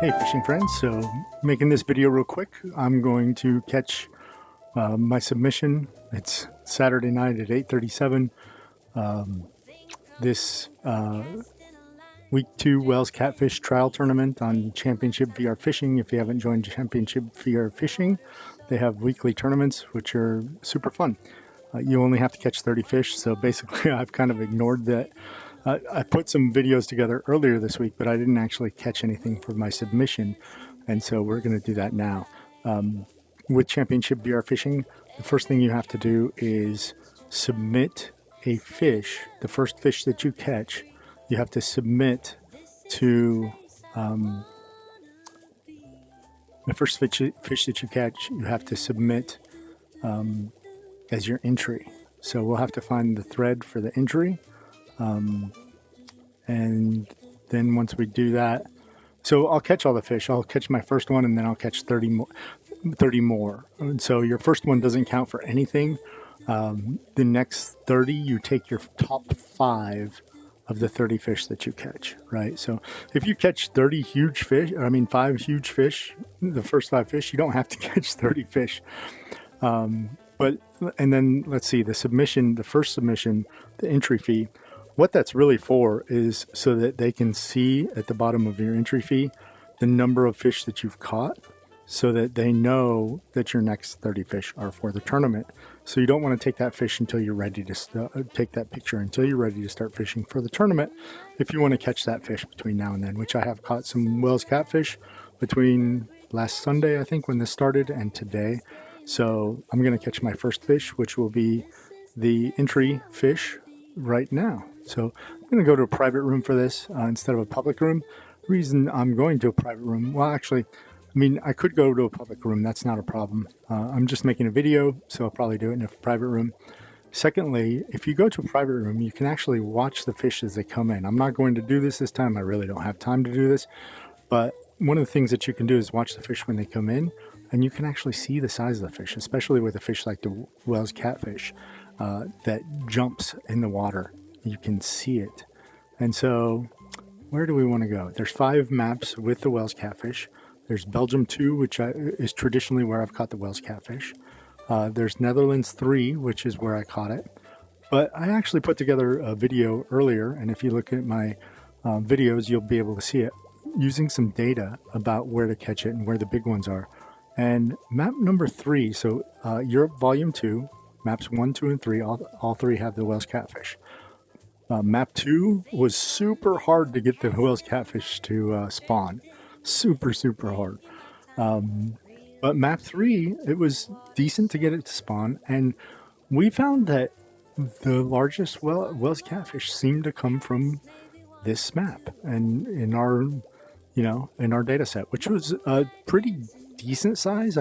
Hey fishing friends, so making this video real quick, I'm going to catch my submission. It's Saturday night at 8:37. This week 2 Wels Catfish trial tournament on Championship VR Fishing. If you haven't joined Championship VR Fishing, they have weekly tournaments which are super fun. You only have to catch 30 fish, so basically I've kind of ignored that. I put some videos together earlier this week, but I didn't actually catch anything for my submission, and so we're going to do that now. With Championship VR Fishing, the first thing you have to do is submit a fish. The first fish that you catch, you have to submit to the first fish that you catch, you have to submit as your entry. So we'll have to find the thread for the entry. And then once we do that, so I'll catch all the fish. I'll catch my first one and then I'll catch 30 more. And so your first one doesn't count for anything. The next 30, you take your top 5 of the 30 fish that you catch, right? So if you catch 30 huge fish, 5 huge fish, the first 5 fish, you don't have to catch 30 fish. And then let's see, the first submission, the entry fee, what that's really for is so that they can see at the bottom of your entry fee the number of fish that you've caught, so that they know that your next 30 fish are for the tournament. So you don't want to take that fish until you're ready to take that picture until you're ready to start fishing for the tournament. If you want to catch that fish between now and then, which I have caught some Wels catfish between last Sunday, I think, when this started, and today. So I'm going to catch my first fish, which will be the entry fish right now. So I'm going to go to a private room for this instead of a public room. Reason I'm going to a private room, well, actually, I could go to a public room. That's not a problem. I'm just making a video, so I'll probably do it in a private room. Secondly, if you go to a private room, you can actually watch the fish as they come in. I'm not going to do this time. I really don't have time to do this. But one of the things that you can do is watch the fish when they come in, and you can actually see the size of the fish, especially with a fish like the Wels catfish that jumps in the water. You can see it. And so where do we want to go? There's 5 maps with the Wels catfish. There's Belgium 2, which is traditionally where I've caught the Wels catfish. There's Netherlands 3, which is where I caught it. But I actually put together a video earlier, and if you look at my videos, you'll be able to see it, using some data about where to catch it and where the big ones are. And map number 3, so Europe Volume 2, maps 1, 2, and 3, all 3 have the Wels catfish. Map 2 was super hard to get the Wels catfish to spawn. Super hard. But map 3, it was decent to get it to spawn. And we found that the largest Wels catfish seemed to come from this map and in our data set, which was a pretty decent size.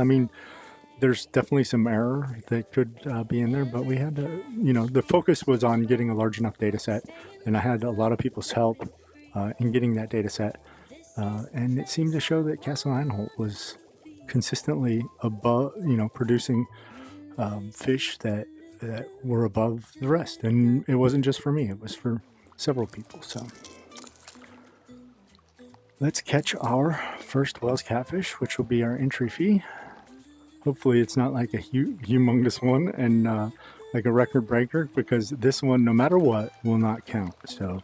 There's definitely some error that could be in there, but we had to, the focus was on getting a large enough data set, and I had a lot of people's help in getting that data set. And it seemed to show that Castle Anholt was consistently above, producing fish that were above the rest. And it wasn't just for me, it was for several people. So let's catch our first Wels catfish, which will be our entry fee. Hopefully it's not like a humongous one and like a record breaker, because this one, no matter what, will not count. So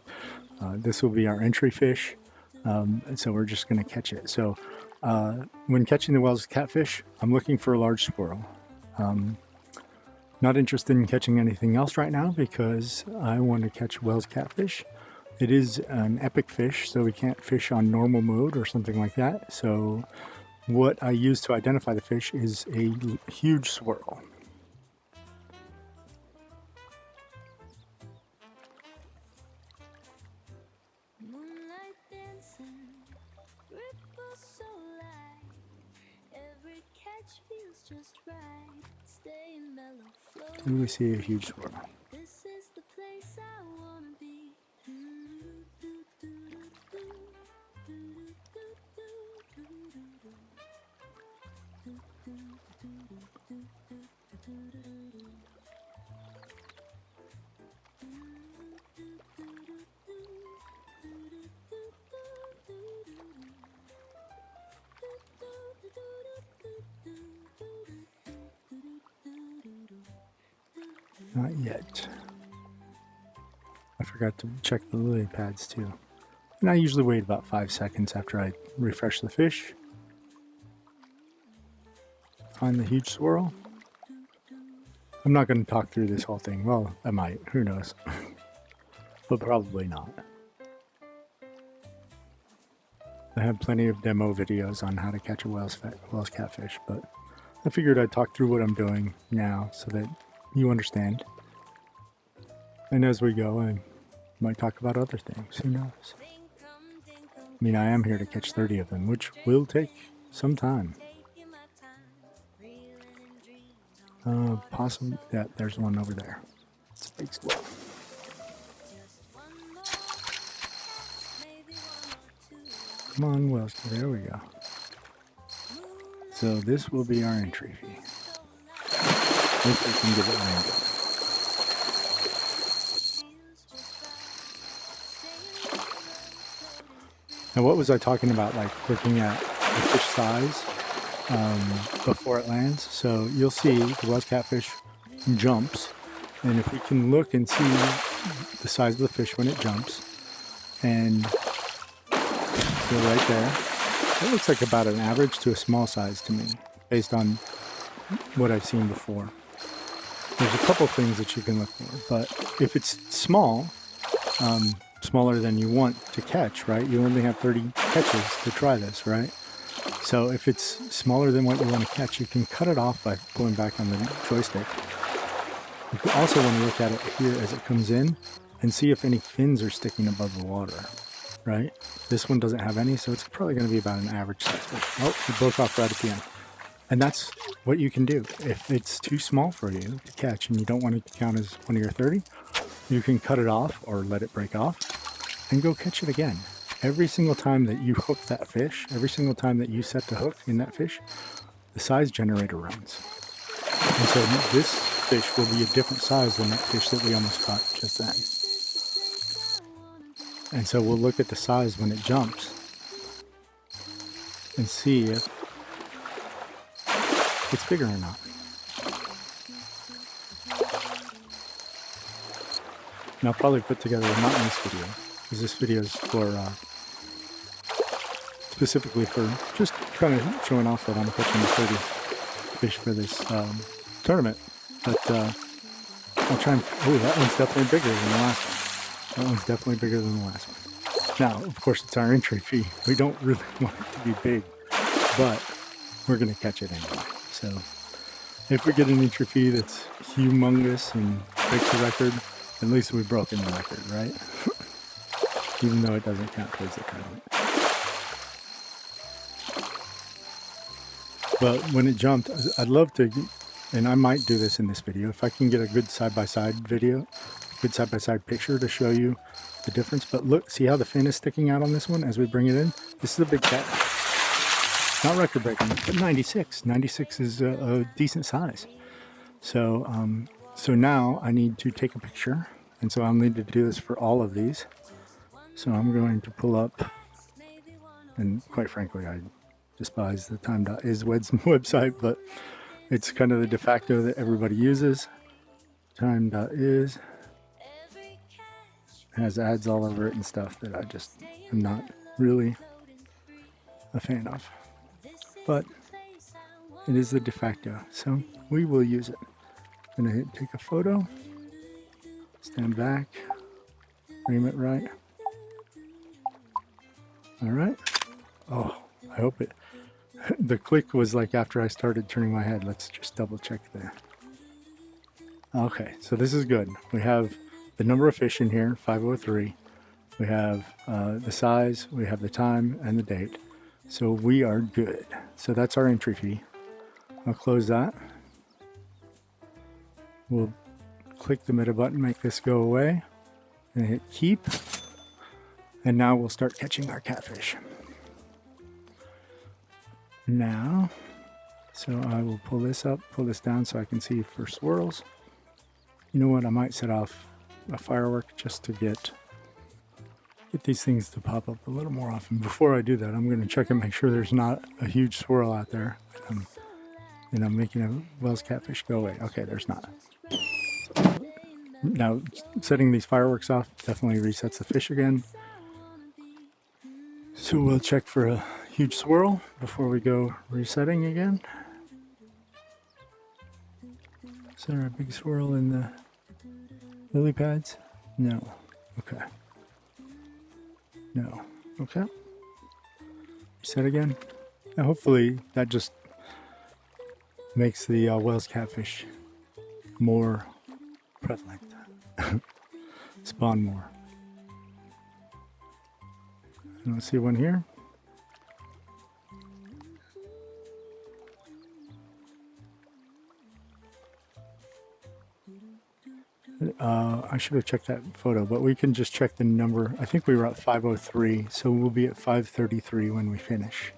this will be our entry fish. And so we're just going to catch it. So when catching the Wels catfish, I'm looking for a large swirl. Not interested in catching anything else right now because I want to catch Wels catfish. It is an epic fish, so we can't fish on normal mode or something like that. So what I use to identify the fish is a huge swirl. And we see a huge swirl. Not yet. I forgot to check the lily pads too. And I usually wait about 5 seconds after I refresh the fish. Find the huge swirl. I'm not going to talk through this whole thing. Well, I might. Who knows? But probably not. I have plenty of demo videos on how to catch a Wels catfish, but I figured I'd talk through what I'm doing now so that you understand. And as we go, I might talk about other things. Who knows? I mean, I am here to catch 30 of them, which will take some time. Possum. Yeah, there's one over there. It's a big swirl. Come on, Wels. There we go. So this will be our entry fee. If we can get it landed. Now, what was I talking about? Like looking at the fish size before it lands. So you'll see the Wels catfish jumps, and if we can look and see the size of the fish when it jumps, and so right there, it looks like about an average to a small size to me, based on what I've seen before. There's a couple things that you can look for, but if it's small, smaller than you want to catch, right? You only have 30 catches to try this, right? So if it's smaller than what you want to catch, you can cut it off by pulling back on the joystick. You also want to look at it here as it comes in and see if any fins are sticking above the water, right? This one doesn't have any, so it's probably going to be about an average size fish. Oh, it broke off right at the end. And that's what you can do. If it's too small for you to catch and you don't want it to count as one of your 30, you can cut it off or let it break off and go catch it again. Every single time that you hook that fish, every single time that you set the hook in that fish, the size generator runs. And so this fish will be a different size than that fish that we almost caught just then. And so we'll look at the size when it jumps and see if it's bigger or not. And I'll probably put together, not in this video, because this video is for specifically for just kind of showing off that I'm catching the 30 fish for this tournament. But I'll try and, oh, that one's definitely bigger than the last one. That one's definitely bigger than the last one. Now, of course, it's our entry fee. We don't really want it to be big, but we're going to catch it anyway. So if we get an entry fee that's humongous and breaks the record, at least we've broken the record, right? Even though it doesn't count towards the tournament. But when it jumped, I'd love to, and I might do this in this video, if I can get a good side-by-side video, good side-by-side picture to show you the difference. But look, see how the fin is sticking out on this one as we bring it in? This is a big cat. Not record-breaking, but 96. 96 is a decent size. So, so now I need to take a picture, and so I'll need to do this for all of these. So I'm going to pull up, and quite frankly, I despise the time.is website, but it's kind of the de facto that everybody uses. Time.is has ads all over it and stuff that I just am not really a fan of. But it is the de facto, so we will use it. I'm going to take a photo, stand back, frame it right. All right. Oh, I hope it. The click was like after I started turning my head. Let's just double check there. Okay, so this is good. We have the number of fish in here, 503. We have the size, we have the time and the date. So we are good. So that's our entry fee. I'll close that. We'll click the meta button, make this go away, and hit keep. And now we'll start catching our catfish. Now, so I will pull this up, pull this down so I can see for swirls. You know what, I might set off a firework just to get these things to pop up a little more often. Before I do that, I'm going to check and make sure there's not a huge swirl out there. And I'm making a Wels catfish go away. Okay, there's not. So Now, setting these fireworks off definitely resets the fish again. So we'll check for a huge swirl before we go resetting again. Is there a big swirl in the lily pads? No. Okay. No. Okay. Reset again. And hopefully that just makes the Wels Catfish more prevalent. Spawn more. And let's see one here. I should have checked that photo, but we can just check the number. I think we were at 503, so we'll be at 533 when we finish.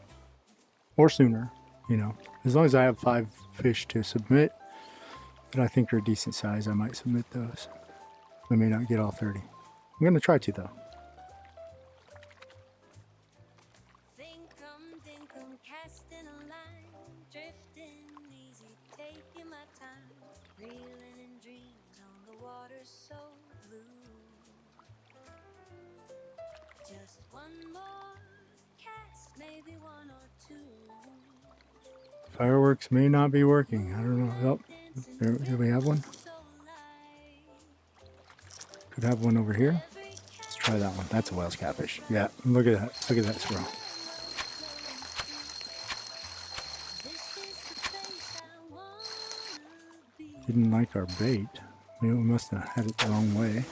Or sooner, you know. As long as I have 5 fish to submit that I think are a decent size, I might submit those. I may not get all 30. I'm going to try to, though. Thinkum, dinkum, casting a line, drifting easy, taking my time, reeling in dreams on the water so blue. Just one more cast, maybe one or two. Fireworks may not be working. I don't know. Oh, do we have one? Could have one over here. Let's try that one. That's a Wels Catfish. Yeah, look at that. Look at that swirl. Didn't like our bait. Maybe we must have had it the wrong way.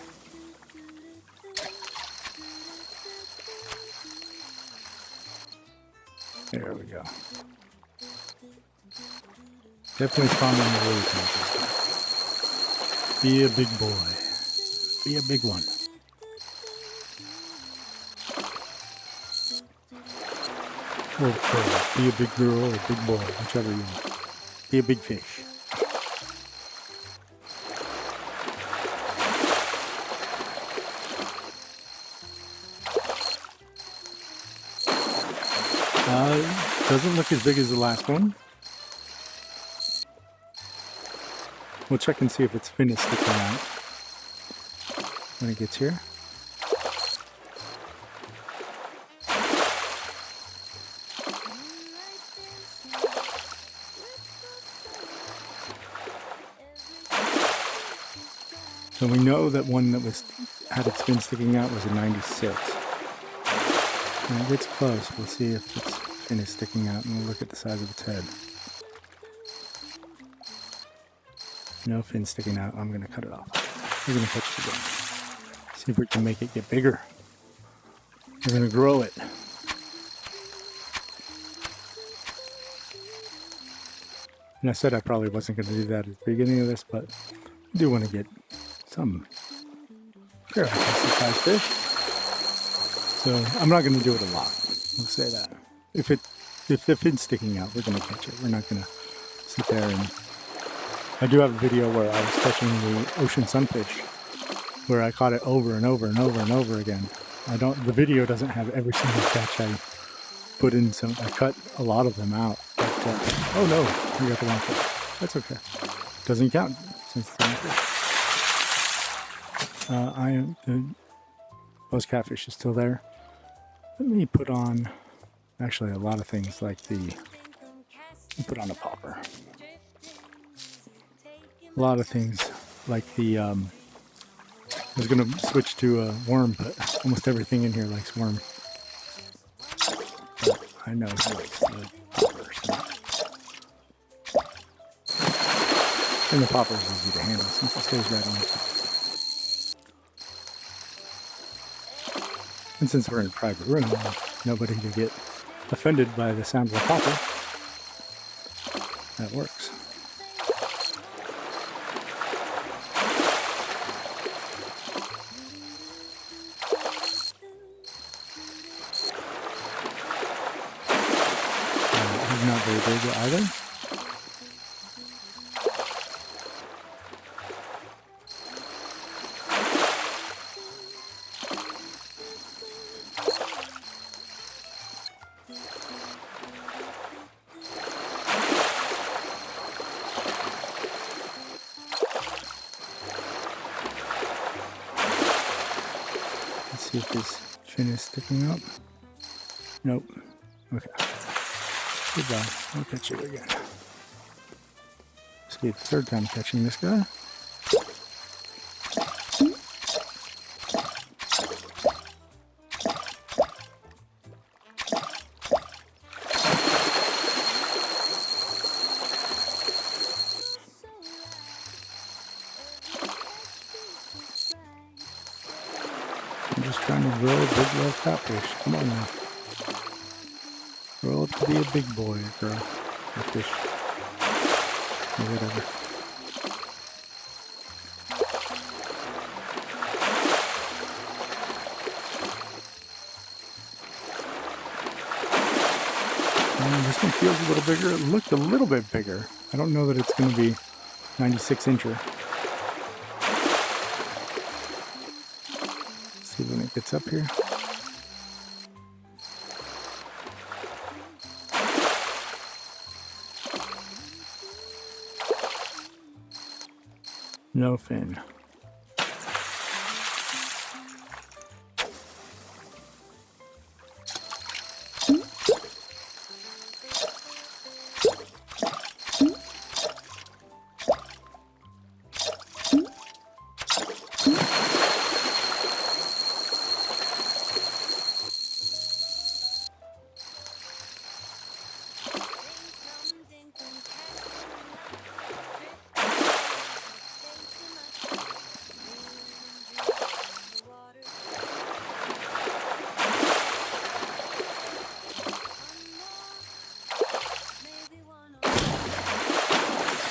There we go. Definitely spawned on the lily pad. Be a big boy. Be a big one. Or girl. Be a big girl or a big boy, whichever you want. Be a big fish. Doesn't look as big as the last one. We'll check and see if its fin is sticking out when it gets here. So we know that one that had its fin sticking out was a 96. When it gets close, we'll see if its fin is sticking out, and we'll look at the size of its head. No fin sticking out. I'm going to cut it off. We're going to catch it again. See if we can make it get bigger. We're going to grow it. And I said I probably wasn't going to do that at the beginning of this, but I do want to get some fairly decent sized fish. So I'm not going to do it a lot. We'll say that. If the fin's sticking out, we're going to catch it. We're not going to sit there and... I do have a video where I was catching the ocean sunfish, where I caught it over and over and over and over again. The video doesn't have every single catch I put in, so I cut a lot of them out. But, oh no, we got the wrong fish. That's okay. Doesn't count since it's the wrong fish. The Wels Catfish is still there. Let me put on, actually a lot of things like put on a popper. A lot of things like I was going to switch to a worm, but almost everything in here likes worm. But I know he likes the popper. So. And the popper is easy to handle since it stays right on the top. And since we're in a private room, nobody can get offended by the sound of a popper. That works. He's not very big either. See if his fin is sticking up. Nope. Okay. Goodbye. I'll catch you again. This will be the third time catching this guy. I'm just trying to grow a big Wels Catfish. Come on now. Grow up to be a big boy or girl. Or fish. Or whatever. This one feels a little bigger. It looked a little bit bigger. I don't know that it's going to be 96 incher. See when it gets up here. No fin.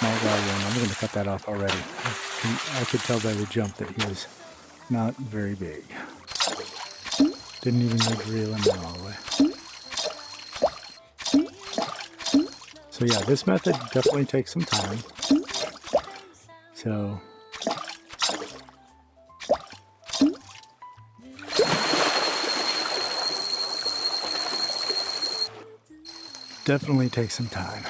Small guy one. I'm going to cut that off already. I could tell by the jump that he was not very big. Didn't even need to reel him in all the way. So yeah, this method definitely takes some time. So definitely takes some time.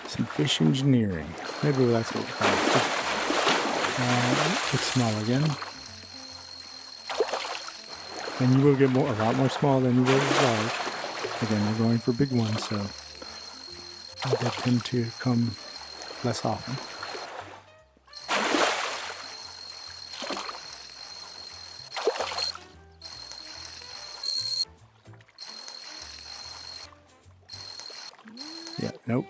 Some fish engineering. Maybe that's what we call it. It's small again. And you will get a lot more small than you will large. Again, we're going for big ones, so they tend to come less often. Yeah, nope.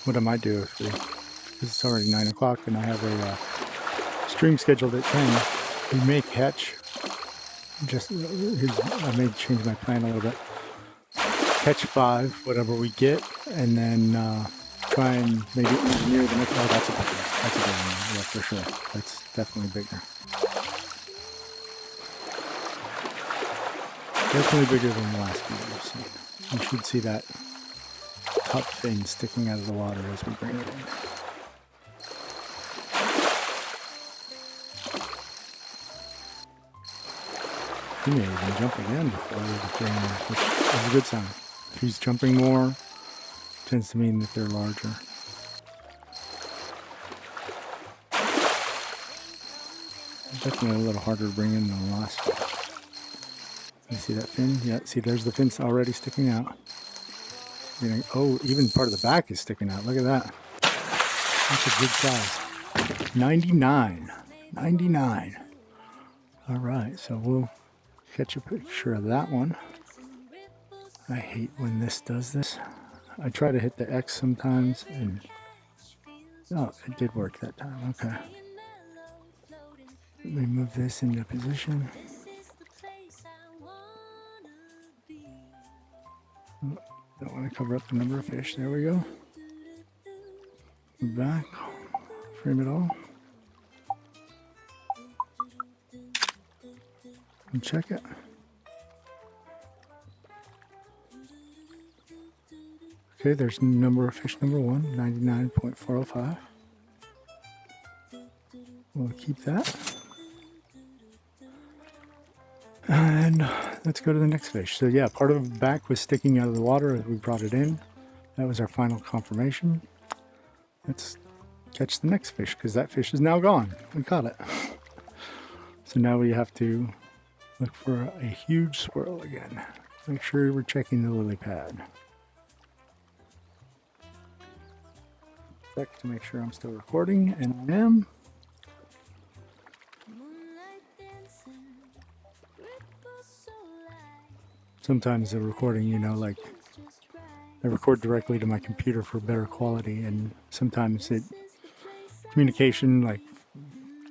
What I might do if because it's already 9 o'clock and I have a stream scheduled at 10, we may catch, I may change my plan a little bit, catch 5, whatever we get, and then try and maybe engineer the next, oh, that's a big one, yeah, for sure, that's definitely bigger. Definitely bigger than the last video you've seen. You should see that top fin sticking out of the water as we bring it in. He may even jump again before we bring him in, which is a good sign. If he's jumping more, tends to mean that they're larger. Definitely a little harder to bring in than the last one. You see that fin? Yeah, see there's the fin already sticking out. Oh, even part of the back is sticking out. Look at that. That's a good size. 99. 99. All right, so we'll catch a picture of that one. I hate when this does this. I try to hit the X sometimes, and oh, it did work that time. Okay. Let me move this into position. Don't want to cover up the number of fish. There we go. We're back. Frame it all. And check it. Okay, there's number of fish number 1, 99.405. We'll keep that. And let's go to the next fish. So yeah, part of the back was sticking out of the water as we brought it in. That was our final confirmation. Let's catch the next fish because that fish is now gone. We caught it. So now we have to look for a huge swirl again. Make sure we're checking the lily pad. Check to make sure I'm still recording, and I am. Sometimes the recording, you know, like I record directly to my computer for better quality, and sometimes communication like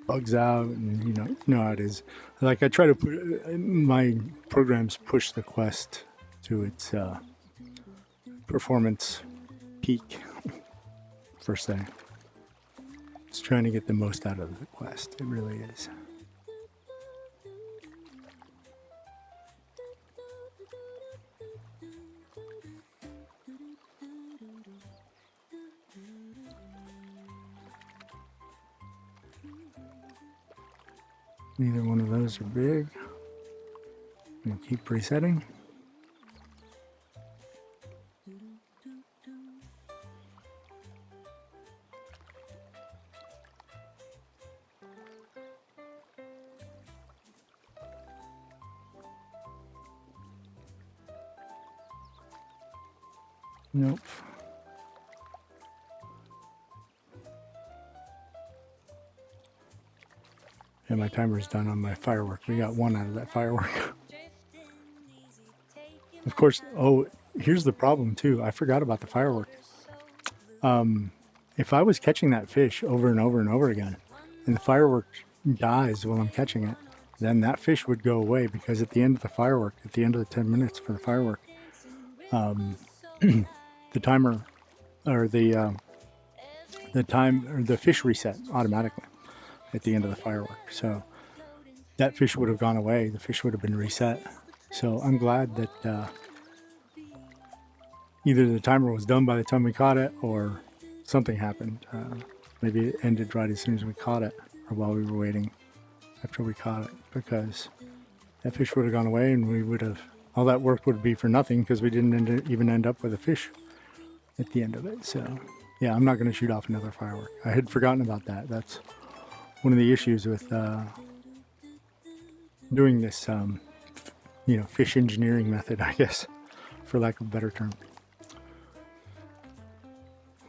bugs out, and you know how it is. Like I try to put my programs push the Quest to its performance peak per se. It's trying to get the most out of the Quest. It really is. Neither one of those are big. And keep resetting. Nope. And my timer's done on my firework. We got one out of that firework. Of course, oh, here's the problem too. I forgot about the firework. If I was catching that fish over and over and over again, and the firework dies while I'm catching it, then that fish would go away because at the end of the firework, at the end of the 10 minutes for the firework, the timer or the time or the fish reset automatically at the end of the firework. So that fish would have gone away. The fish would have been reset. So I'm glad that either the timer was done by the time we caught it or something happened. Maybe it ended right as soon as we caught it or while we were waiting after we caught it, because that fish would have gone away and we would have, all that work would be for nothing because we didn't even end up with a fish at the end of it. So yeah, I'm not going to shoot off another firework. I had forgotten about that. That's one of the issues with doing this, fish engineering method, I guess, for lack of a better term.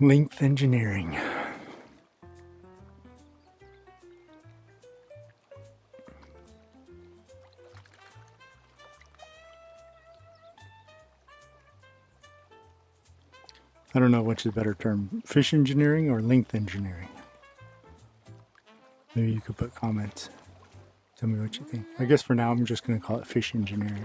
Length engineering. I don't know which is a better term, fish engineering or length engineering. Maybe you could put comments. Tell me what you think. I guess for now I'm just going to call it fish engineering.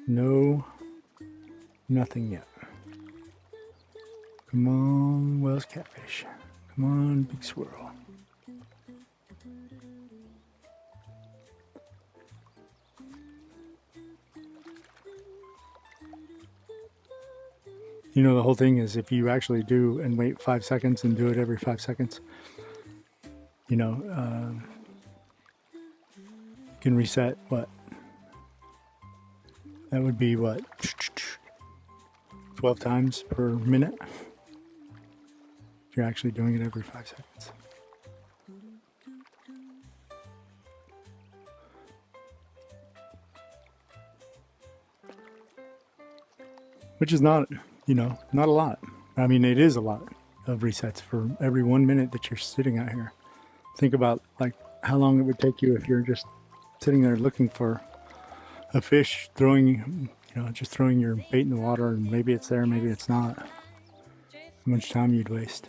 No, nothing yet. Come on, Wels Catfish. Come on, big swirl. You know, the whole thing is if you actually do and wait 5 seconds and do it every 5 seconds, you can reset what? That would be what? 12 times per minute? If you're actually doing it every 5 seconds. Which is not, not a lot. I mean, it is a lot of resets for every 1 minute that you're sitting out here. Think about like how long it would take you if you're just sitting there looking for a fish, just throwing your bait in the water, and maybe it's there, maybe it's not. How much time you'd waste.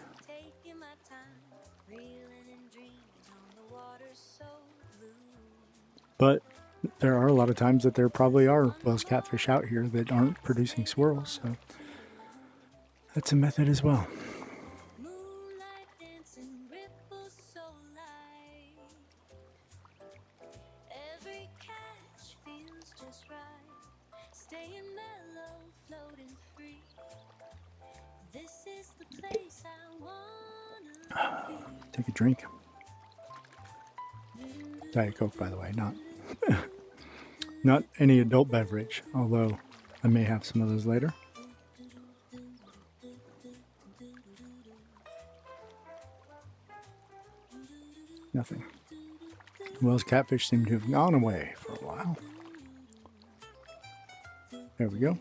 But there are a lot of times that there probably are Wels catfish out here that aren't producing swirls, so that's a method as well. Moonlight dancing, ripples so light. Every catch feels just right. Staying mellow, floating free. This is the place I wanna be. Take a drink. Diet Coke, by the way, not any adult beverage, although I may have some of those later. Nothing. Wels catfish seem to have gone away for a while. There we go.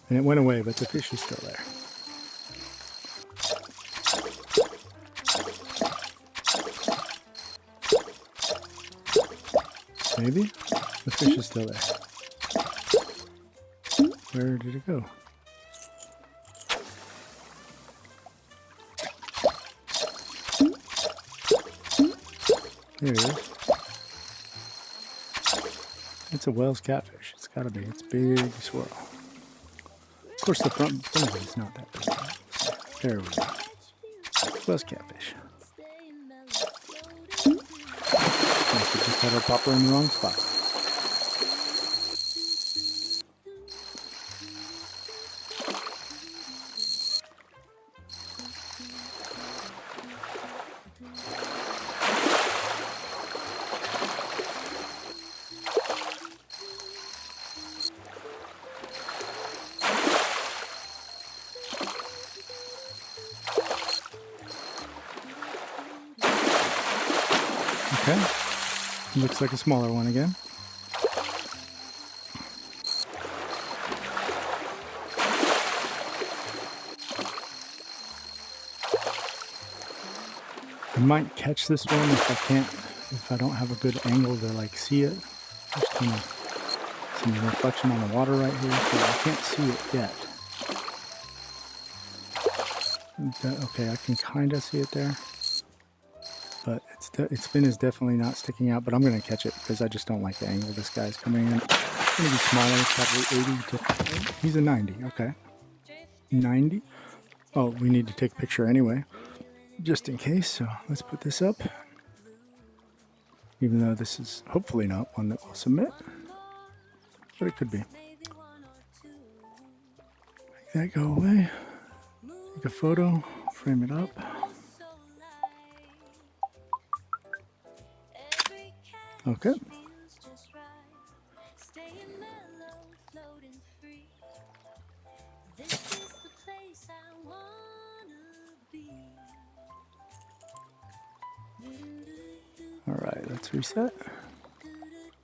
And it went away, but the fish is still there. Maybe? The fish is still there. Where did it go? There it is. It's a Wels catfish. It's gotta be. It's big swirl. Of course, the front of it is not that big. There we go. Wels catfish. Must have just had our popper in the wrong spot. Okay. Looks like a smaller one again. I might catch this one if I don't have a good angle to like see it. There's kind of some reflection on the water right here, so I can't see it yet. Okay, I can kind of see it there. But its fin is definitely not sticking out, but I'm going to catch it because I just don't like the angle this guy's coming in. It's going to be smaller, probably 80 to... He's a 90, okay. 90? Oh, we need to take a picture anyway, just in case, so let's put this up. Even though this is hopefully not one that will submit, but it could be. Make that go away. Take a photo, frame it up. Okay. All right, let's reset.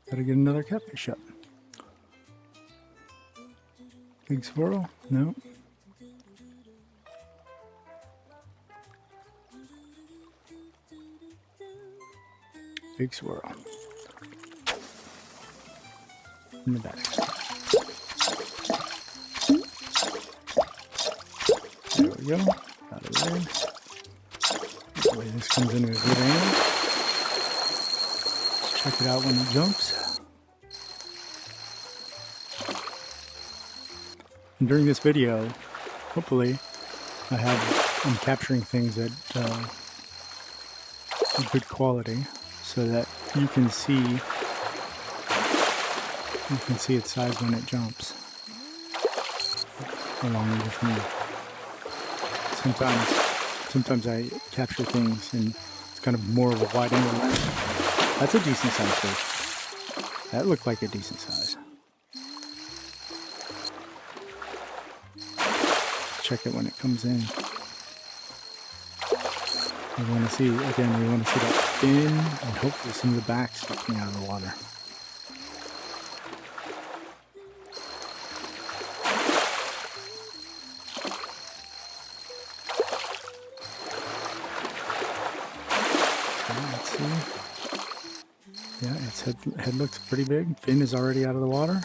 Gotta get another catfish up. Big swirl? No. Big swirl. In the back. There we go. Got it in. Hopefully this comes into a good angle. Let's check it out when it jumps. And during this video, hopefully, I'm capturing things at good quality so that you can see its size when it jumps along with me. Sometimes I capture things and it's kind of more of a wide angle lens. That's a decent size fish. That looked like a decent size. Check it when it comes in. We want to see that fin and hopefully some of the back sticking out of the water. Let's see. Yeah, its head looks pretty big. Fin is already out of the water.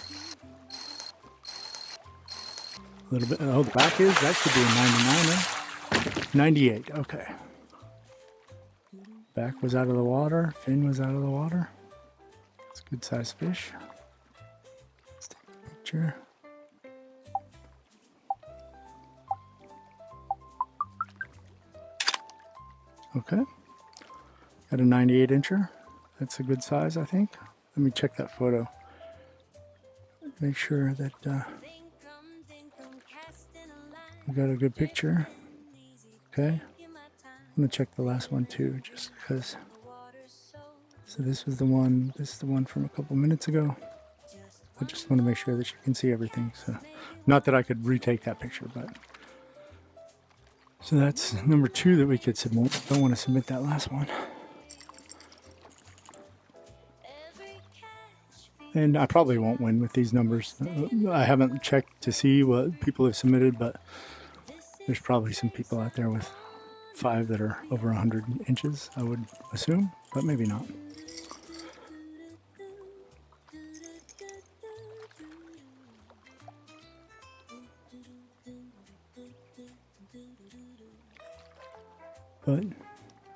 A little bit. Oh, the back is. That should be a 99er. 98. Okay. Back was out of the water. Fin was out of the water. It's a good sized fish. Let's take a picture. Okay. Got a 98 incher. That's a good size, I think. Let me check that photo. Make sure that we got a good picture. Okay. I'm gonna check the last one too, just because. So this was the one. This is the one from a couple minutes ago. I just want to make sure that you can see everything. So, not that I could retake that picture, but. So that's number 2 that we could submit. Don't want to submit that last one. And I probably won't win with these numbers. I haven't checked to see what people have submitted, but there's probably some people out there with 5 that are over 100 inches, I would assume, but maybe not. But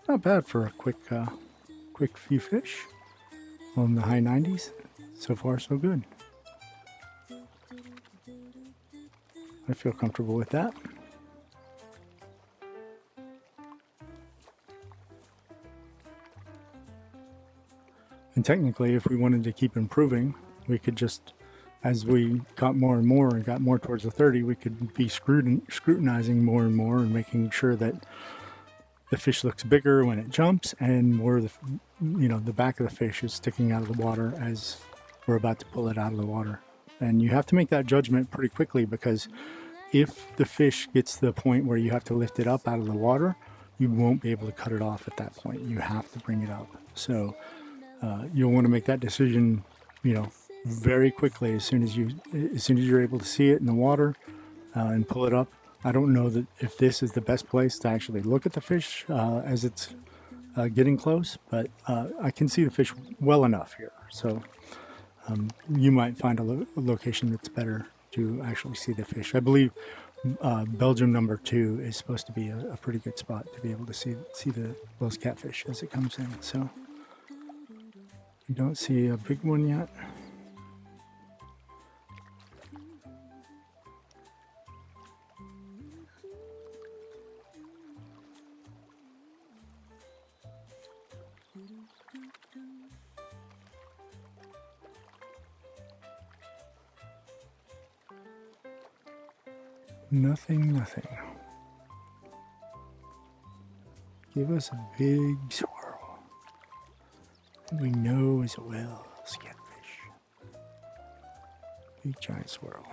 not bad for a quick few fish on the high 90s. So far, so good. I feel comfortable with that. And technically, if we wanted to keep improving, we could just, as we got more and more and got more towards the 30, we could be scrutinizing more and more and making sure that the fish looks bigger when it jumps and more the, the back of the fish is sticking out of the water as we're about to pull it out of the water. And you have to make that judgment pretty quickly, because if the fish gets to the point where you have to lift it up out of the water, you won't be able to cut it off at that point. You have to bring it up. So you'll want to make that decision, very quickly as soon as you're able to see it in the water and pull it up. I don't know that if this is the best place to actually look at the fish as it's getting close, but I can see the fish well enough here. So you might find a location that's better to actually see the fish. I believe Belgium number 2 is supposed to be a pretty good spot to be able to see the Wels Catfish as it comes in. So you don't see a big one yet. Nothing. Give us a big swirl. We know is a Wels Catfish. Big giant swirl.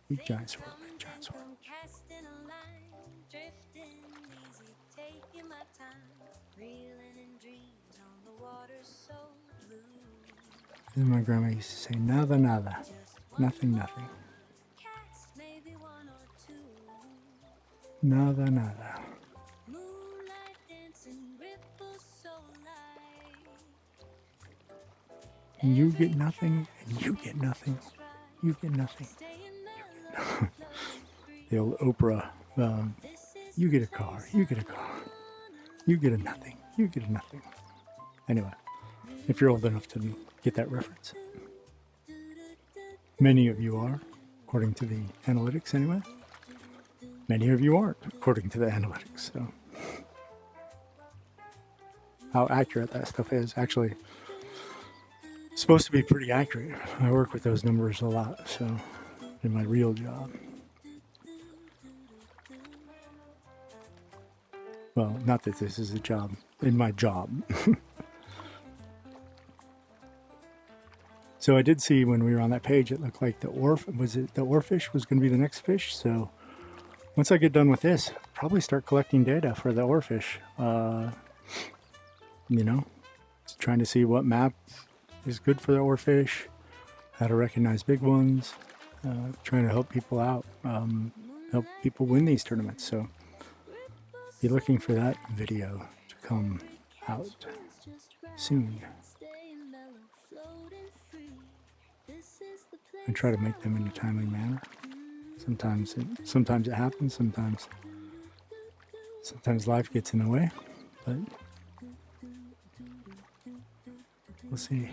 Big giant swirl. Big giant swirl. And my grandma used to say, nada, nada. Nothing. Nada. And you get nothing, and you get nothing. You get nothing. The old Oprah, you get a car, you get a car. You get a nothing, you get a nothing. Anyway, if you're old enough to get that reference. Many of you are, according to the analytics anyway. Many of you aren't, according to the analytics. So, how accurate that stuff is, actually, supposed to be pretty accurate. I work with those numbers a lot, so in my real job. Well, not that this is a job, in my job. So I did see when we were on that page, it looked like the oarfish was going to be the next fish. So once I get done with this, probably start collecting data for the oarfish. Trying to see what map is good for the oarfish, how to recognize big ones, trying to help people out, help people win these tournaments. So be looking for that video to come out soon. I try to make them in a timely manner. Sometimes it happens. Sometimes life gets in the way, but We'll see.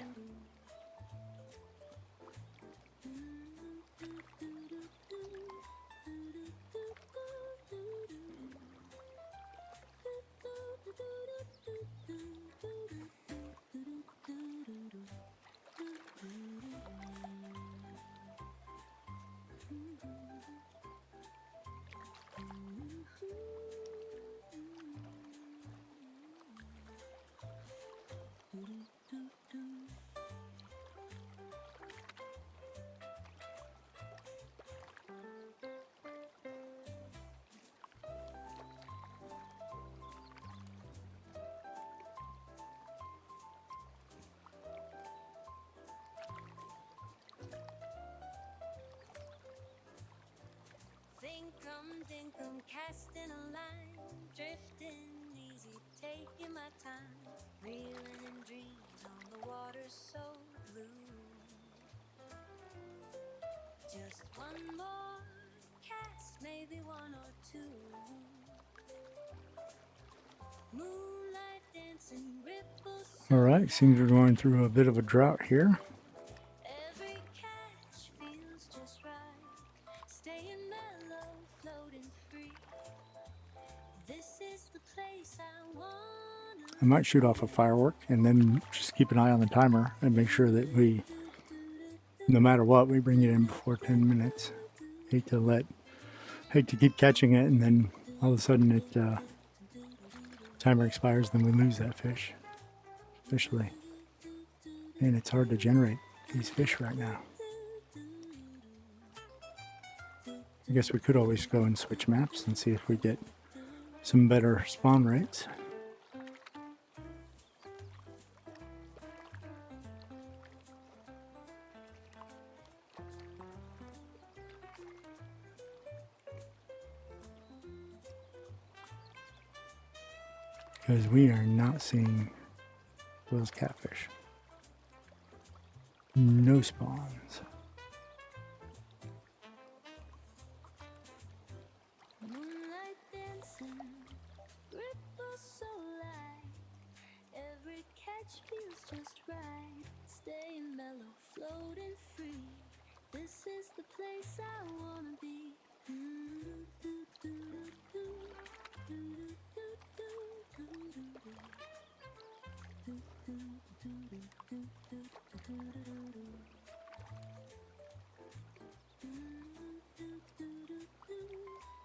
Thinkum, dinkum, casting a line, drifting easy, taking my time, reeling in dreams on the water so blue. Just one more cast, maybe one or two. Moonlight dancing, ripples. All right, seems we're going through a bit of a drought here. Every catch feels just right, staying mellow, floating free. This is the place I wanna. I might shoot off a firework and then just keep an eye on the timer and make sure that we, no matter what, we bring it in before 10 minutes. Hate to keep catching it and then all of a sudden it timer expires, then we lose that fish officially. And it's hard to generate these fish right now. I guess we could always go and switch maps and see if we get some better spawn rates. Because we are not seeing Wels Catfish. No spawns. Moonlight dancing, ripples so light. Every catch feels just right. Staying mellow, floating free. This is the place I wanna be.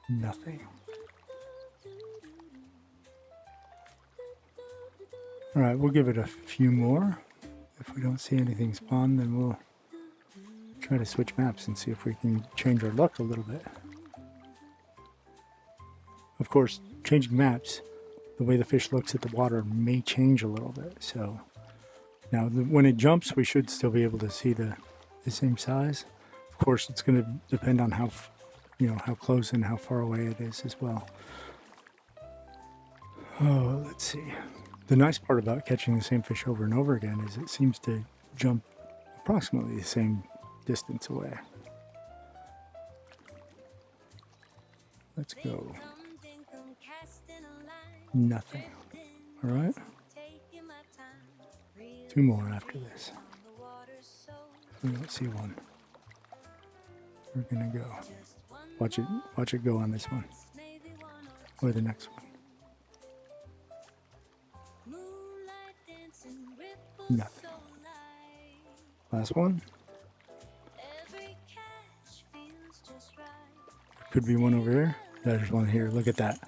Nothing. All right, we'll give it a few more. If we don't see anything spawn, then we'll try to switch maps and see if we can change our luck a little bit. Of course, changing maps, the way the fish looks at the water may change a little bit. So now when it jumps, we should still be able to see the same size. Of course, it's going to depend on how close and how far away it is as well. Oh, let's see. The nice part about catching the same fish over and over again is it seems to jump approximately the same distance away. Let's go. Nothing. All right. Two more after this. If we don't see one, we're gonna go. Watch it go on this one or the next one. Nothing. Last one. Could be one over here. There's one here. Look at that.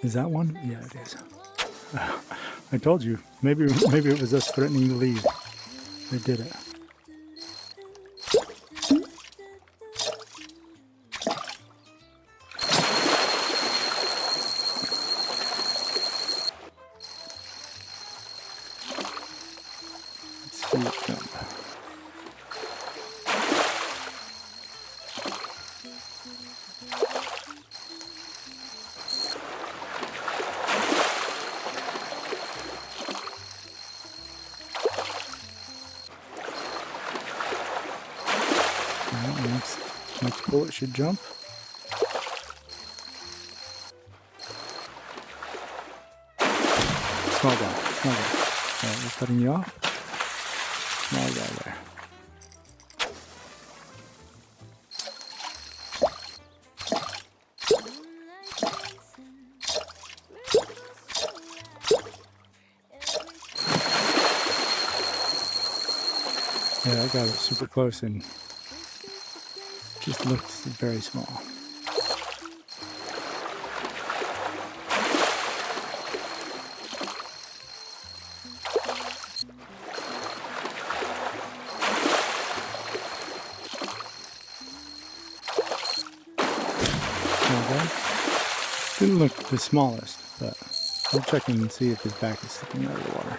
Is that one? Yeah, it is. I told you. Maybe it was us threatening to leave. They did it. Let's see it jump. Next bullet should jump. Small guy. All right, we're cutting you off. Small guy there. Yeah, I got it super close and just looks very small. Small guy. Didn't look the smallest, but I'll check and see if his back is sticking out of the water.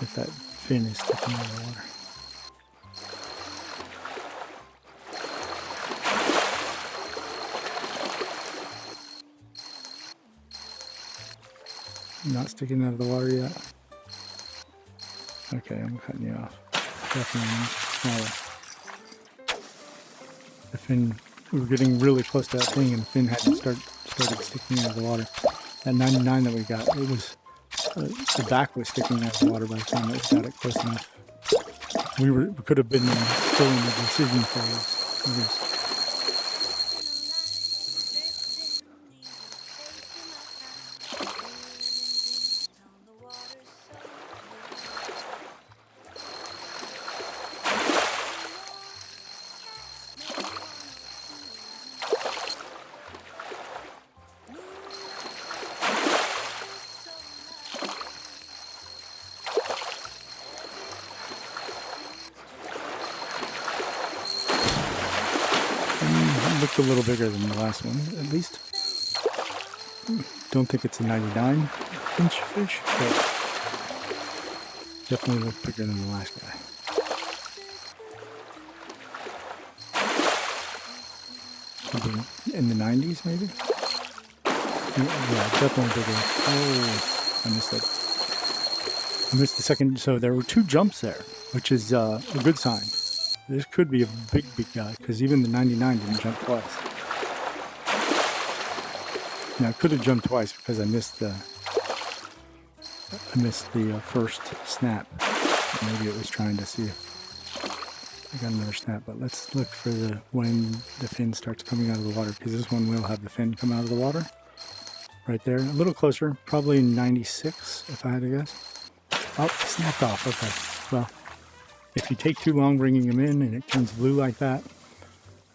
If that fin is sticking out of the water. Not sticking out of the water yet. Okay, I'm cutting you off. Definitely smaller. The fin, we were getting really close to that thing, and the fin hadn't started sticking out of the water. That 99 that we got, it was the back was sticking out of the water by the time that we got it close enough. We could have been still in the decision phase. Looked a little bigger than the last one, at least. Don't think it's a 99-inch fish, but definitely looked bigger than the last guy. Maybe in the 90s, maybe? Yeah, definitely bigger. Oh, I missed it. I missed the second. So there were 2 jumps there, which is a good sign. This could be a big guy, because even the 99 didn't jump twice. Now, I could have jumped twice because I missed the first snap. Maybe it was trying to see if I got another snap, but let's look for when the fin starts coming out of the water, because this one will have the fin come out of the water. Right there, a little closer, probably 96 if I had to guess. Oh, snapped off, okay. Well, if you take too long bringing them in and it turns blue like that,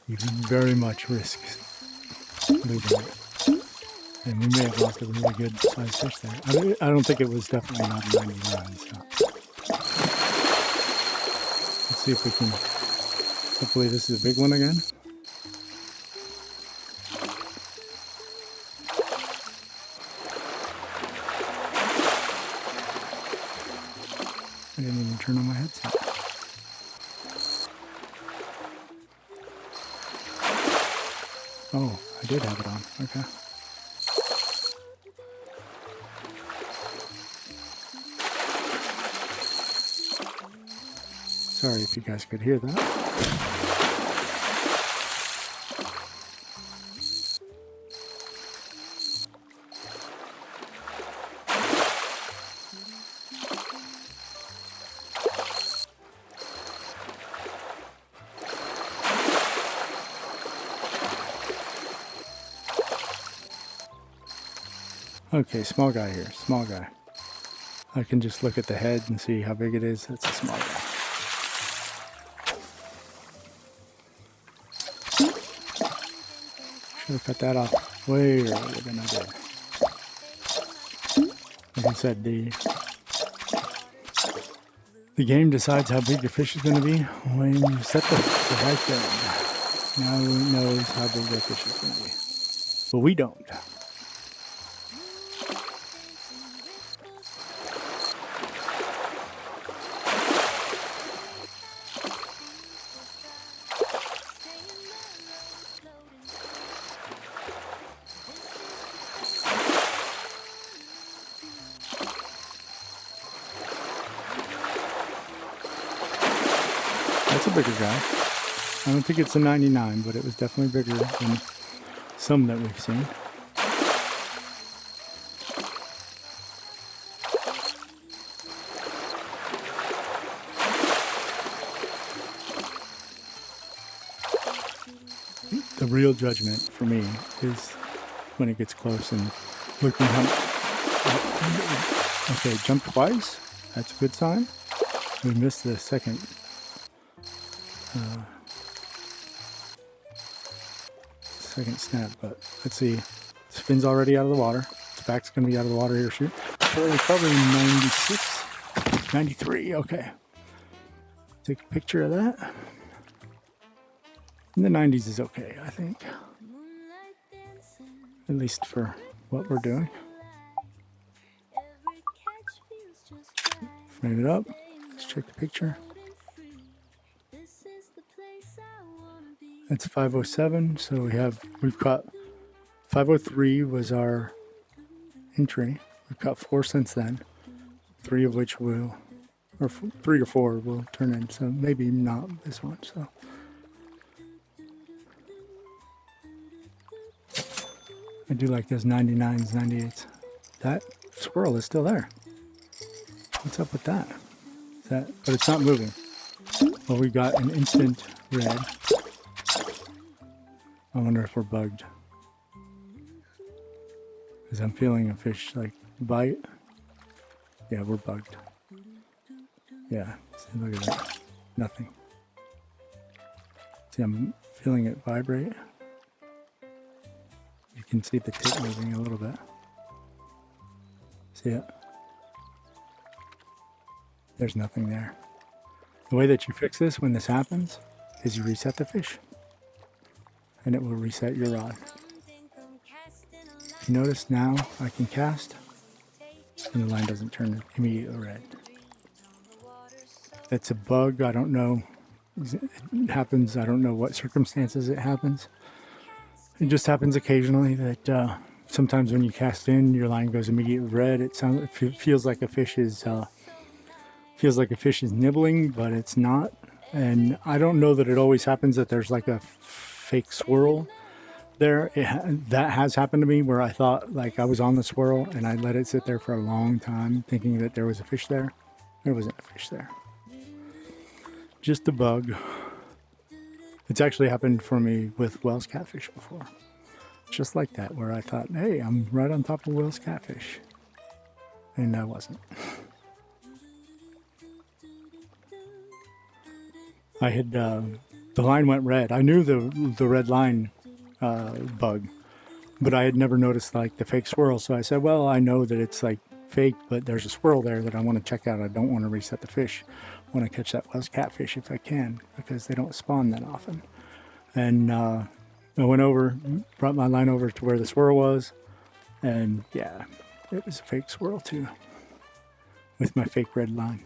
you can very much risk losing it. And we may have lost a really good sized fish there. I don't think it was definitely not a 99. So. Let's see if we can, hopefully this is a big one again. I didn't even turn on my headset. Oh, I did have it on. Okay. Sorry if you guys could hear that. Okay, small guy here, small guy. I can just look at the head and see how big it is. It's a small guy. Should have cut that off way earlier than I did. Like I said, the game decides how big your fish is going to be when you set the right gun. Now it knows how big that fish is going to be. But we don't. That's a bigger guy. I don't think it's a 99, but it was definitely bigger than some that we've seen. The real judgment for me is when it gets close and looking how. Okay, jump twice. That's a good sign. We missed the second. Second snap, but let's see. This fin's already out of the water. Its back's going to be out of the water here soon. Probably 96, 93. Okay. Take a picture of that. In the 90s is okay, I think. At least for what we're doing. Frame it up. Let's check the picture. That's 507. So we've got 503 was our entry. We've got 4 since then. 3 of which will, or 3 or 4 will turn in. So maybe not this one. So. I do like those 99s, 98s. That swirl is still there. What's up with that? But it's not moving. Well, we got an instant red. I wonder if we're bugged. Because I'm feeling a fish like bite. Yeah, we're bugged. Yeah, see, look at that. Nothing. See, I'm feeling it vibrate. You can see the tip moving a little bit. See it? There's nothing there. The way that you fix this when this happens is you reset the fish. And it will reset your rod. If you notice now I can cast and the line doesn't turn immediately red. That's a bug. I don't know. It happens. I don't know what circumstances it happens. It just happens occasionally that sometimes when you cast in, your line goes immediately red. It feels like a fish is nibbling, but it's not. And I don't know that it always happens that there's like a fake swirl there. That has happened to me where I thought like I was on the swirl and I let it sit there for a long time thinking that there was a fish there. There wasn't a fish there. Just a bug. It's actually happened for me with Wels Catfish before. Just like that, where I thought, hey, I'm right on top of Wels Catfish. And I wasn't. I had, the line went red. I knew the red line bug, but I had never noticed like the fake swirl. So I said, well, I know that it's like fake, but there's a swirl there that I want to check out. I don't want to reset the fish. I want to catch that Wels Catfish if I can, because they don't spawn that often. And I went over, brought my line over to where the swirl was, and yeah, it was a fake swirl too, with my fake red line.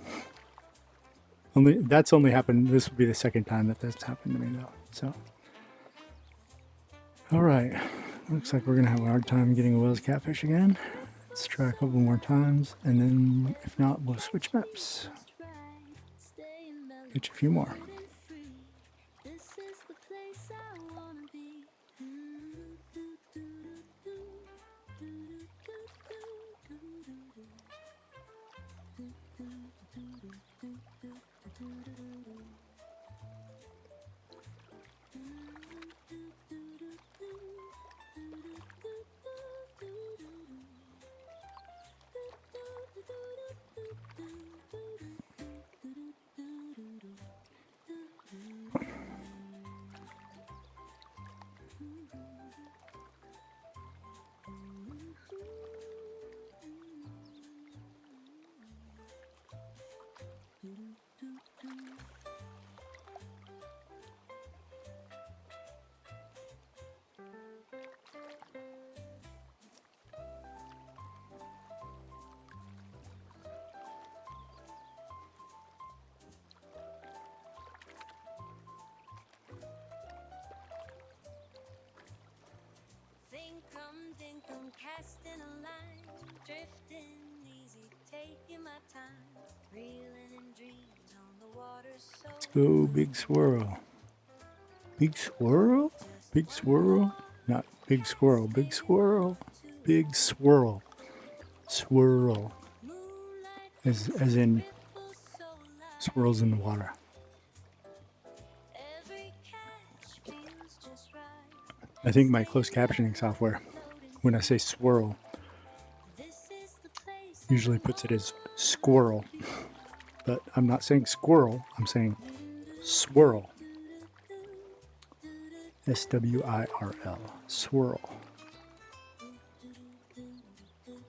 That's only happened. This would be the second time that that's happened to me though. So, all right, looks like we're gonna have a hard time getting a Wels Catfish again. Let's try a couple more times, and then if not, we'll switch maps. Get you a few more. Thinkum, dinkum, casting a line, drifting easy, taking my time, reeling and dreaming on the water so. Let's go, big swirl. Big swirl? Big swirl? Not big squirrel, big swirl. Big swirl. Swirl. As in swirls in the water. Every catch feels just right. I think my closed captioning software, when I say swirl, usually puts it as squirrel. But I'm not saying squirrel, I'm saying swirl. SWIRL, swirl.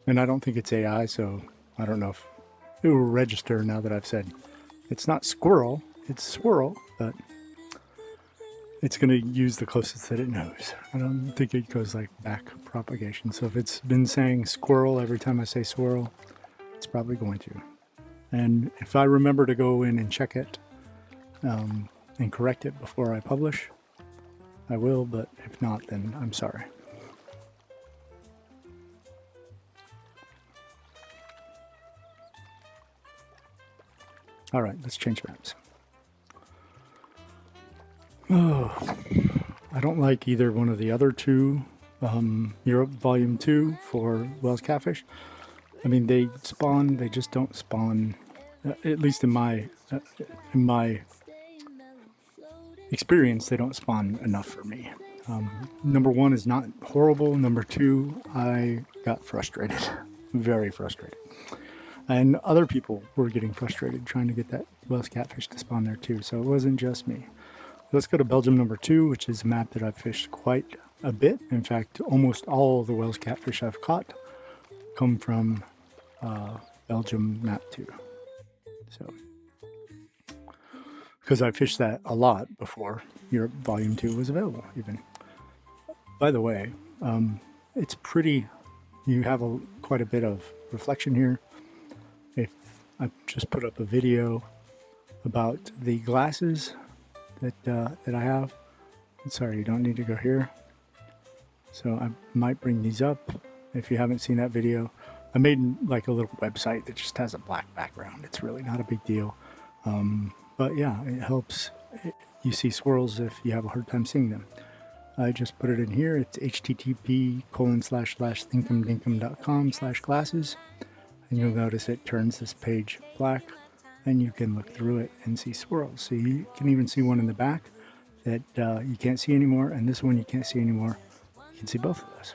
And I don't think it's AI, so I don't know if it will register now that I've said it's not squirrel, it's swirl, but it's going to use the closest that it knows. I don't think it goes like back propagation. So if it's been saying squirrel every time I say swirl, it's probably going to. And if I remember to go in and check it and correct it before I publish, I will, but if not, then I'm sorry. All right, let's change maps. Oh, I don't like either one of the other two. Europe Volume 2 for Wels Catfish. I mean, they spawn, they just don't spawn, at least in my experience, they don't spawn enough for me. Number one is not horrible. Number two, I got frustrated, very frustrated. And other people were getting frustrated trying to get that Wels Catfish to spawn there too. So it wasn't just me. Let's go to Belgium number 2, which is a map that I've fished quite a bit. In fact, almost all the Wels Catfish I've caught come from Belgium Map 2. So, because I fished that a lot before Europe Volume 2 was available even. By the way, it's pretty, you have quite a bit of reflection here. If I just put up a video about the glasses that I have. Sorry, you don't need to go here. So I might bring these up if you haven't seen that video. I made like a little website that just has a black background. It's really not a big deal. But yeah, it helps. You see swirls if you have a hard time seeing them. I just put it in here. It's http://thinkumdinkum.com/glasses. And you'll notice it turns this page black. And you can look through it and see swirls. So you can even see one in the back that you can't see anymore, and this one you can't see anymore. You can see both of those.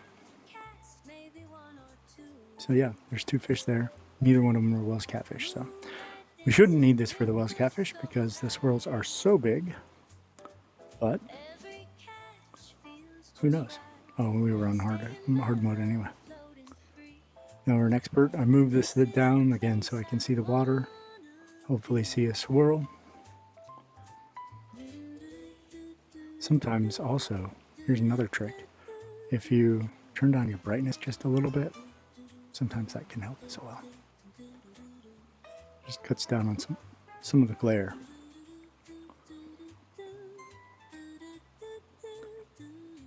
So yeah, there's two fish there. Neither one of them are Wels Catfish. So we shouldn't need this for the Wels Catfish because the swirls are so big. But who knows? Oh, we were on hard mode anyway. Now we're an expert. I move this down again so I can see the water. Hopefully see a swirl. Sometimes also, here's another trick. If you turn down your brightness just a little bit, sometimes that can help as well. Just cuts down on some of the glare.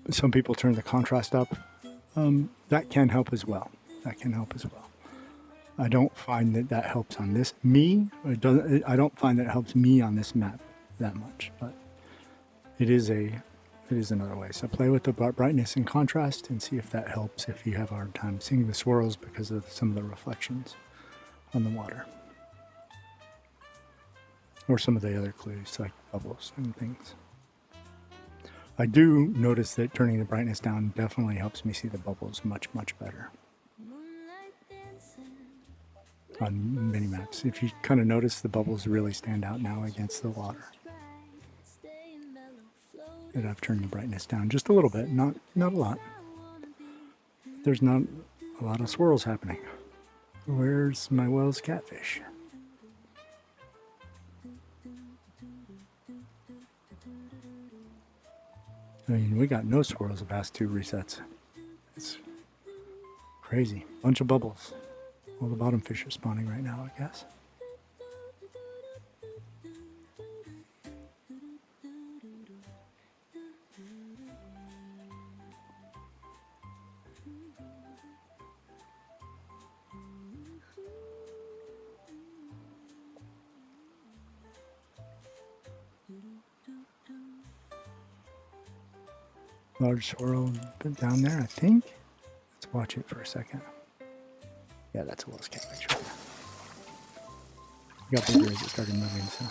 Some people turn the contrast up. That can help as well. I don't find that helps on this. I don't find that it helps me on this map that much, but it is another way. So play with the brightness and contrast and see if that helps if you have a hard time seeing the swirls because of some of the reflections on the water. Or some of the other clues like bubbles and things. I do notice that turning the brightness down definitely helps me see the bubbles much, much better. On mini maps, if you kind of notice, the bubbles really stand out now against the water. And I've turned the brightness down just a little bit, not a lot. There's not a lot of swirls happening. Where's my Wels Catfish? I mean, we got no swirls the past 2 resets. It's crazy. Bunch of bubbles. All the bottom fish are spawning right now, I guess. Large swirl down there, I think. Let's watch it for a second. Yeah, that's a Wels Catfish. It got bigger as it started moving, so.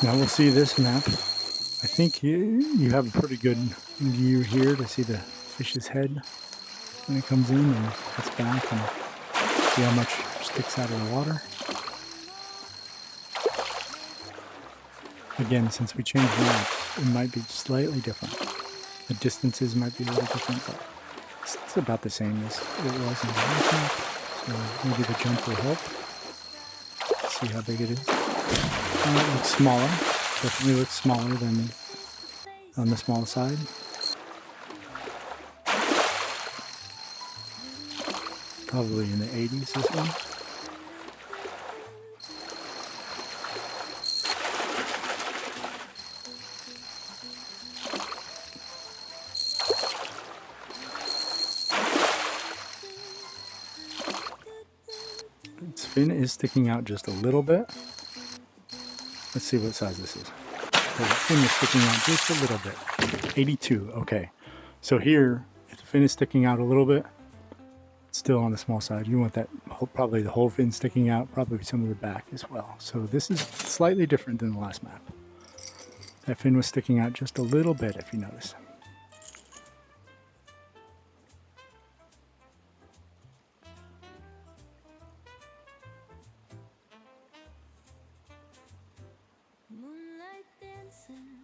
Now we'll see this map. I think you have a pretty good view here to see the fish's head when it comes in and gets back, and see how much sticks out of the water. Again, since we changed maps, it might be slightly different. The distances might be a little different, but it's about the same as it was in the last map. So maybe the jump will help. Let's see how big it is. It looks smaller. Definitely looks smaller than on the small side. Probably in the 80s, this one. Its fin is sticking out just a little bit. Let's see what size this is. The fin is sticking out just a little bit. 82, okay. So here, if the fin is sticking out a little bit, it's still on the small side. You want that probably the whole fin sticking out, probably some of the back as well. So this is slightly different than the last map. That fin was sticking out just a little bit, if you notice. Moonlight dancing,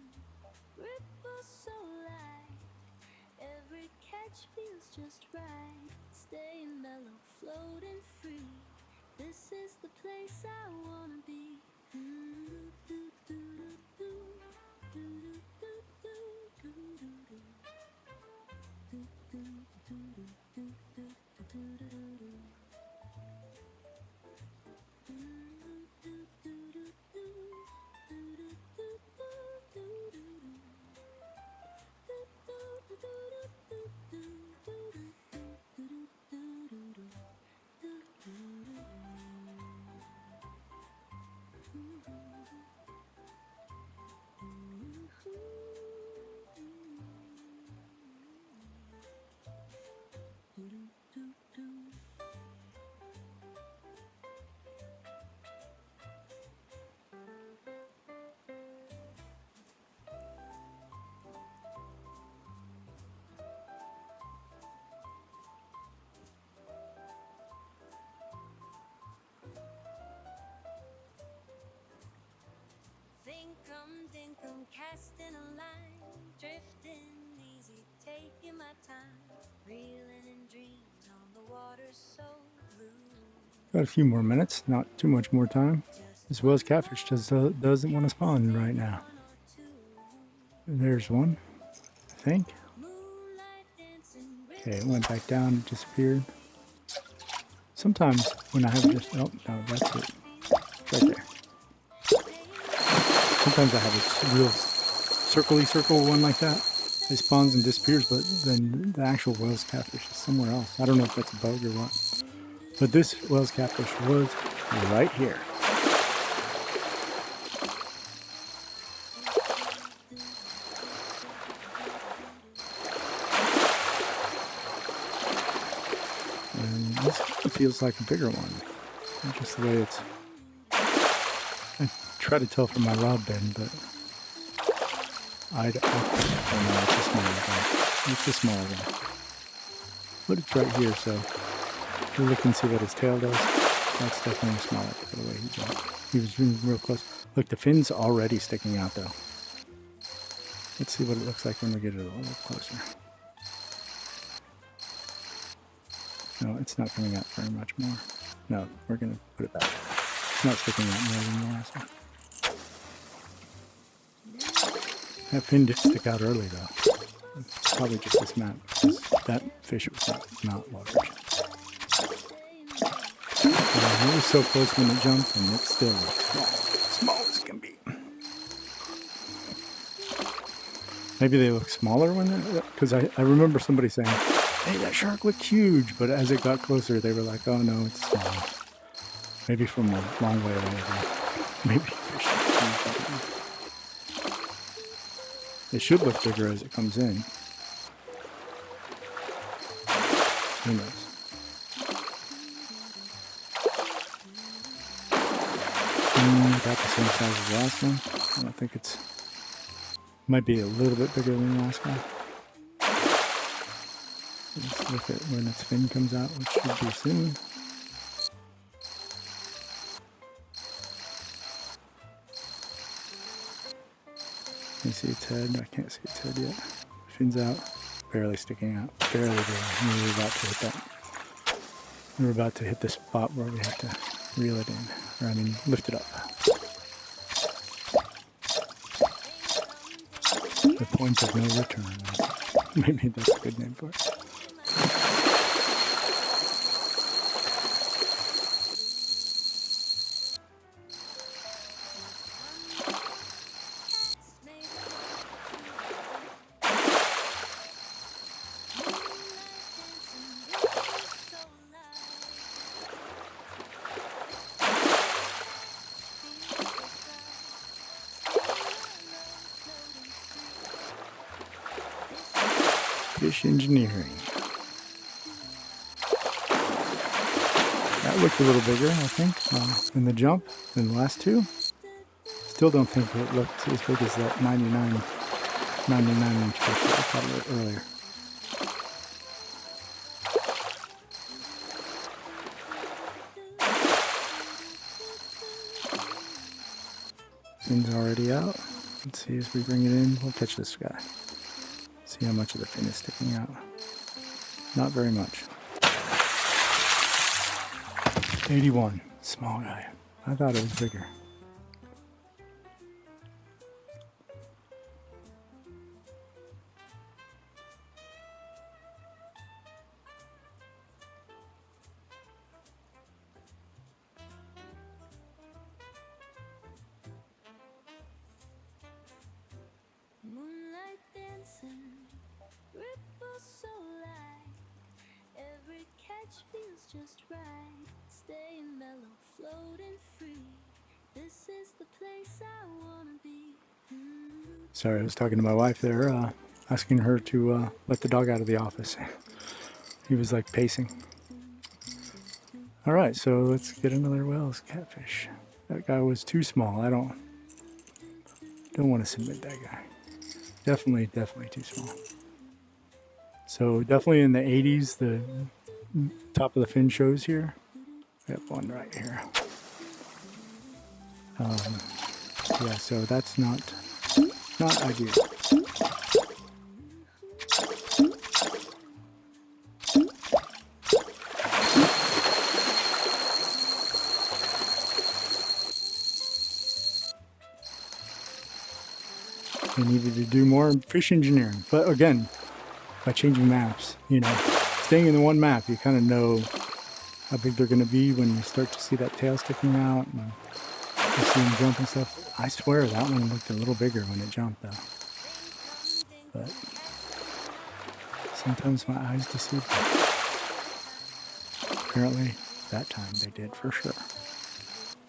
ripples so light. Every catch feels just right. Staying mellow, floating free. This is the place I wanna be. Thinkum, dinkum, casting a line, drifting easy, taking my time, reeling in dreams on the water so blue. Got a few more minutes, not too much more time. This Wels Catfish just doesn't want to spawn right now. There's one, I think. Okay, it went back down, disappeared. Sometimes when I have just, oh no, that's it, right there. Sometimes I have a real circle one like that. It spawns and disappears, but then the actual Wels Catfish is somewhere else. I don't know if that's a bug or what. But this Wels Catfish was right here. And this feels like a bigger one. Just the way it's... I try to tell from my rod bend, but I don't know, it's a smaller one. It's a smaller one. But it's right here, so we'll look and see what his tail does. That's definitely smaller for the way he jumped. He was real close. Look, the fin's already sticking out though. Let's see what it looks like when we get it a little closer. No, it's not coming out very much more. No, we're going to put it back. It's not sticking out more than the last one. That fin did stick out early though. It's probably just this map, because that fish was not large. It was so close when it jumped, and it still looks small as can be. Maybe they look smaller when they're, because I remember somebody saying, hey, that shark looked huge, but as it got closer, they were like, oh no, it's small. Maybe from a long way away. Maybe fish look huge. It should look bigger as it comes in. Who knows? About the same size as the last one. I don't think it's, might be a little bit bigger than the last guy. Let's look at when its fin comes out, which should be soon. You see its head? I can't see its head yet. Fin's out, barely sticking out, barely. We're about to hit that. We're about to hit the spot where we have to reel it in, or I mean, lift it up. The point of no return. Maybe that's a good name for it. Fish engineering. That looked a little bigger, I think, in the jump than the last two. Still don't think it looked as big as that 99 inch fish that I caught a little earlier. Fin's already out. Let's see as we bring it in. We'll catch this guy. See how much of the fin is sticking out. Not very much. 81. Small guy. I thought it was bigger. Moonlight dancing, ripples so light. Every catch feels just right. Staying mellow, floating free. This is the place I wanna be. Sorry, I was talking to my wife there, asking her to let the dog out of the office. He was like pacing. All right, so let's get another Wels Catfish. That guy was too small. I don't want to submit that guy. Definitely too small. So definitely in the 80s, the top of the fin shows here. I have one right here. Yeah, so that's not ideal. They needed to do more fish engineering, but again, by changing maps, you know, staying in the one map, you kind of know how big they're going to be when you start to see that tail sticking out and you see them jump and stuff. I swear that one looked a little bigger when it jumped though, but sometimes my eyes deceive me. Apparently that time they did for sure.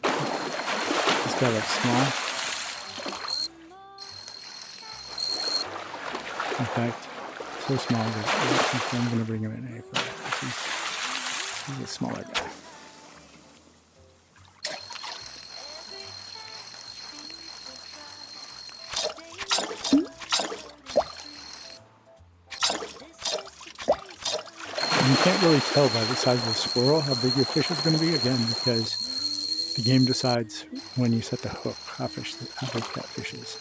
This guy looks small. In fact, so small that I don't think I'm going to bring him in any further. He's a smaller guy. And you can't really tell by the size of the swirl how big your fish is going to be, again, because the game decides when you set the hook how big that fish is.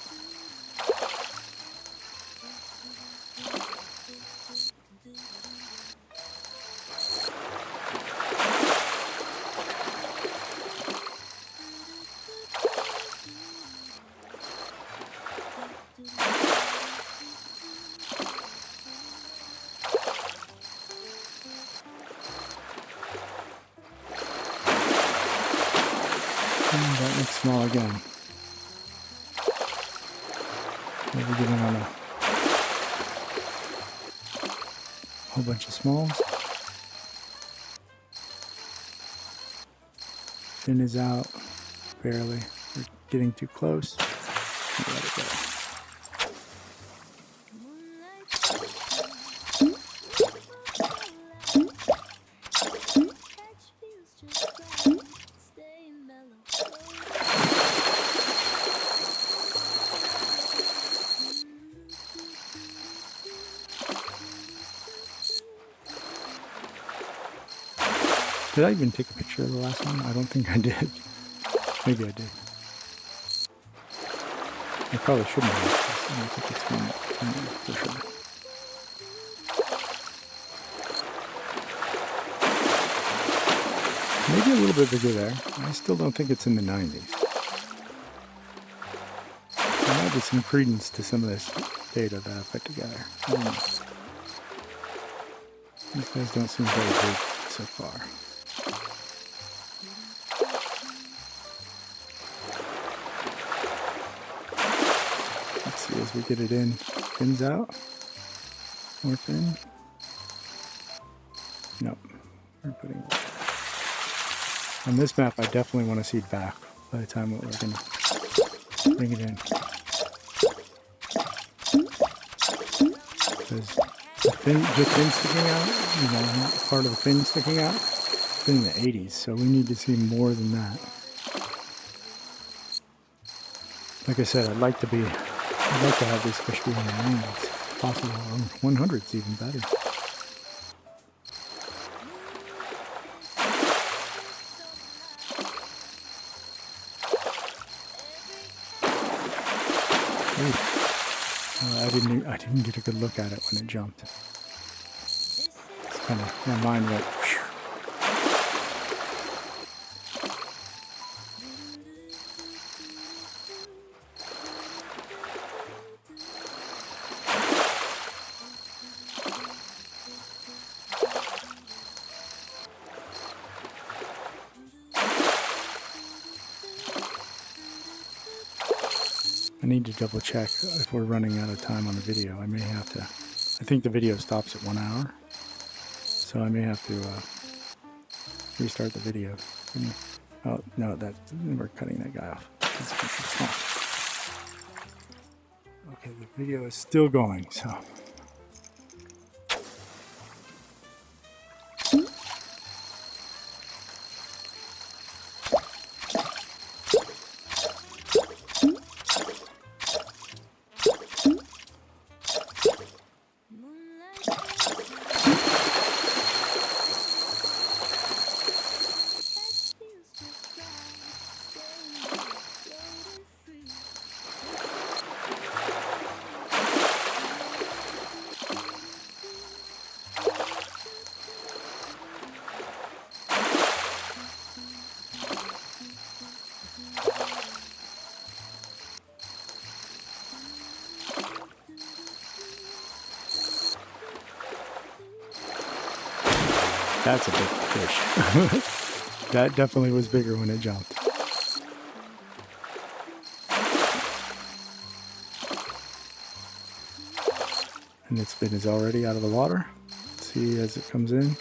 That looks small again. Maybe getting on a whole bunch of smalls. Fin is out, barely. We're getting too close. Let it go. Did I even take a picture of the last one? I don't think I did. Maybe I did. I probably shouldn't have. I don't think it's one for sure. Maybe a little bit bigger there. I still don't think it's in the 90s. There might be some credence to some of this data that I put together. I don't know. These guys don't seem very big so far. Let's see as we get it in. Fins out. More fin. Nope. We're putting it. On this map, I definitely want to see it back by the time we're going to bring it in. Because the fin sticking out, part of the fin sticking out, it's been in the 80s, so we need to see more than that. Like I said, I'd like to have these fish be in the 90s, if possible, or 100s even better. I didn't get a good look at it when it jumped. It's kind of, my mind went, phew. I need to double check if we're running out of time on the video. I may have to, I think the video stops at 1 hour, so I may have to restart the video. Oh, no, we're cutting that guy off. Okay, the video is still going, so. That's a big fish. That definitely was bigger when it jumped. And its fin is already out of the water. Let's see as it comes in.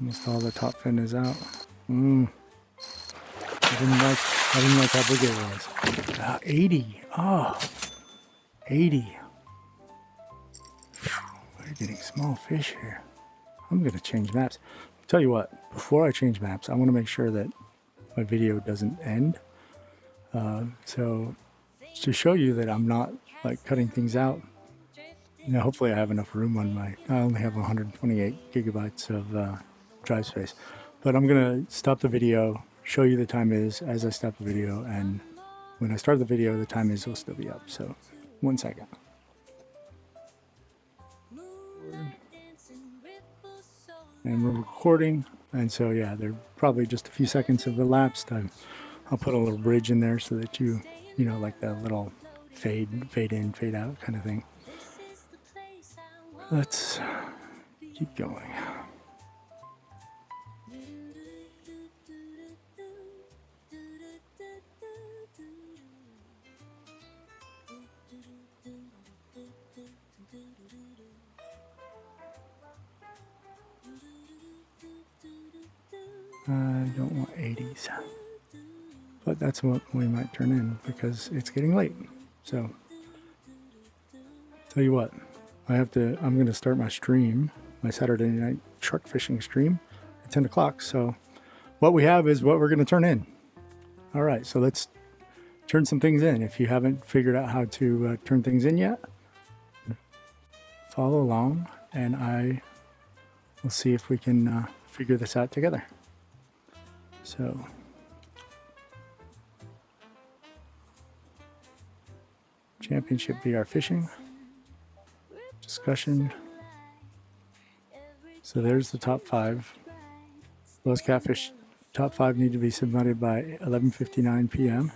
Almost all the top fin is out. I didn't like how big it was. 80. Oh, 80. We're getting small fish here. I'm going to change maps. I'll tell you what, before I change maps, I want to make sure that my video doesn't end. So to show you that I'm not like cutting things out, hopefully I have enough room on I only have 128 gigabytes of drive space. But I'm going to stop the video, show you the time is as I stop the video, and when I start the video, the time is will still be up. So 1 second. And we're recording, and so yeah, there are probably just a few seconds have elapsed. I'll put a little bridge in there so that you like that little fade in, fade out kind of thing. Let's keep going. I don't want 80s, but that's what we might turn in because it's getting late. So, tell you what, I'm going to start my stream, my Saturday night shark fishing stream at 10 o'clock. So, what we have is what we're going to turn in. All right, so let's turn some things in. If you haven't figured out how to turn things in yet, follow along and I will see if we can figure this out together. So championship VR fishing discussion. So there's the top 5. Wels Catfish top 5 need to be submitted by 11:59 p.m.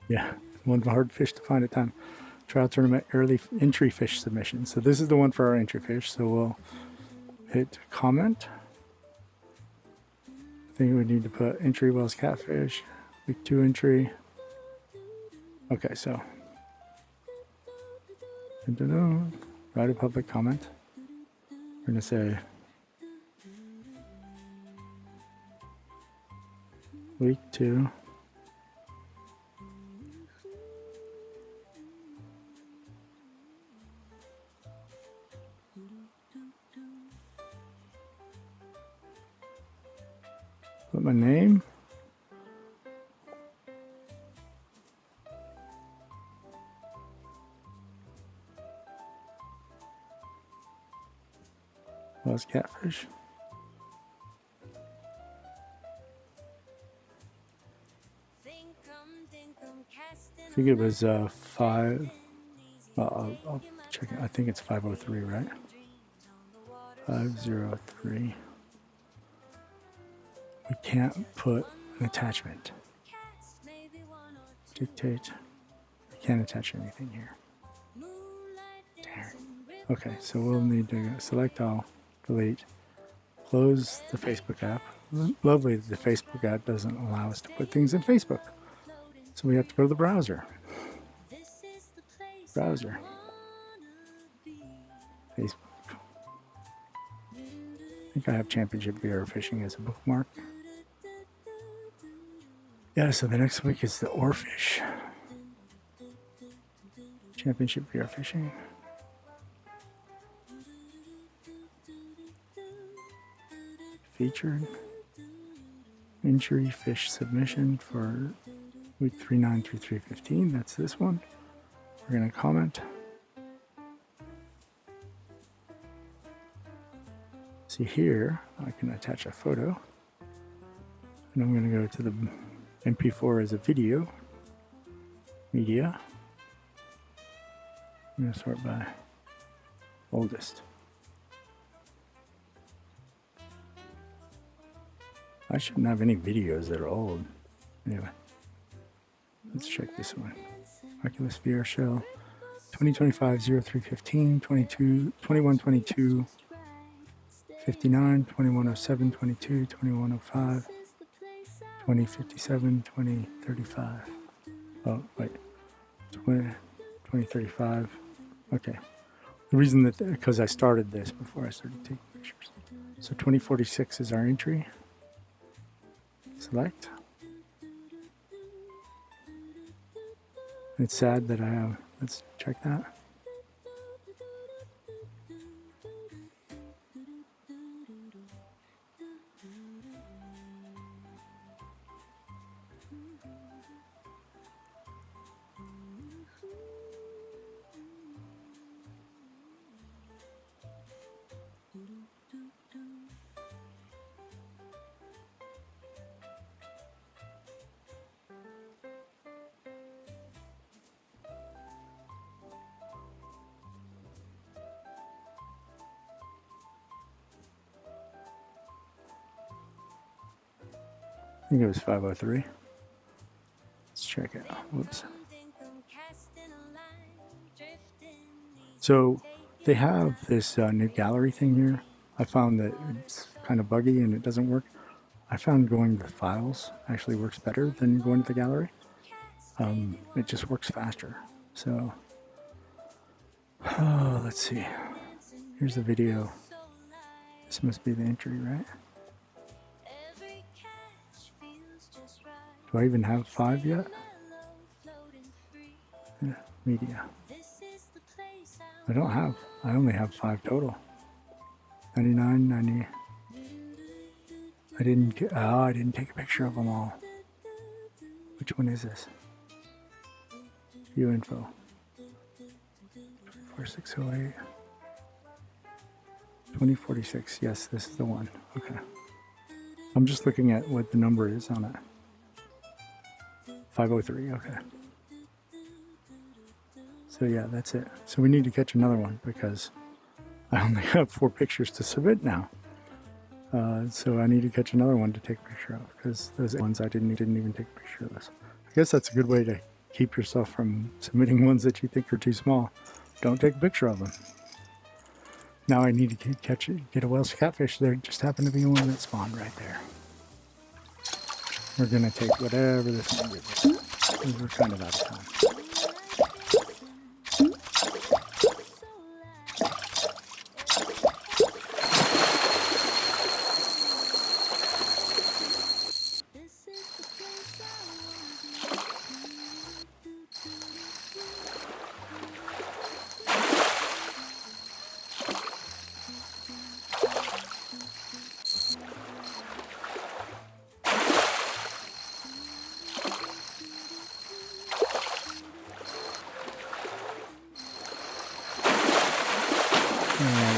Yeah, one hard fish to find at time. Trial tournament early entry fish submission. So this is the one for our entry fish. So we'll hit comment. I think we need to put entry Wels Catfish, week 2 entry. Okay, so write a public comment. We're gonna say week 2. Put my name. Wels Catfish. I think it was 5. I'll check it. I think it's 503, right? 503. We can't put an attachment. Dictate. We can't attach anything here. Darn. Okay, so we'll need to select all, delete, close the Facebook app. Lovely that the Facebook app doesn't allow us to put things in Facebook. So we have to go to the browser. Browser. Facebook. I think I have Championship VR Fishing as a bookmark. Yeah, so the next week is the Oarfish. Championship VR Fishing. Featured. Entry fish submission for week 3/9 through 3/15. That's this one. We're going to comment. See here, I can attach a photo. And I'm going to go to the MP4 as a video. Media. I'm going to sort by oldest. I shouldn't have any videos that are old. Anyway, let's check this one. Oculus VR Shell 2025 0315 22 2122 59 2107 22 2105 2057 2035. Oh, wait. 2035. Okay. The reason that, because I started this before I started taking pictures. So 2046 is our entry. Select. It's sad that I have, let's check that. I think it was 503. Let's check it out. Whoops. So they have this new gallery thing here. I found that it's kind of buggy and it doesn't work. I found going to files actually works better than going to the gallery. It just works faster. So, let's see. Here's the video. This must be the entry, right? Do I even have 5 yet? Yeah, media. I don't have. I only have 5 total. 99, 90. I didn't take a picture of them all. Which one is this? View info. 4608. 2046. Yes, this is the one. Okay. I'm just looking at what the number is on it. 503. Okay. So yeah, that's it. So we need to catch another one because I only have 4 pictures to submit now. So I need to catch another one to take a picture of because those ones I didn't even take a picture of this. I guess that's a good way to keep yourself from submitting ones that you think are too small. Don't take a picture of them. Now I need to get a Wels Catfish. There just happened to be one that spawned right there. We're gonna take whatever this one gives us. We're kind of out of time.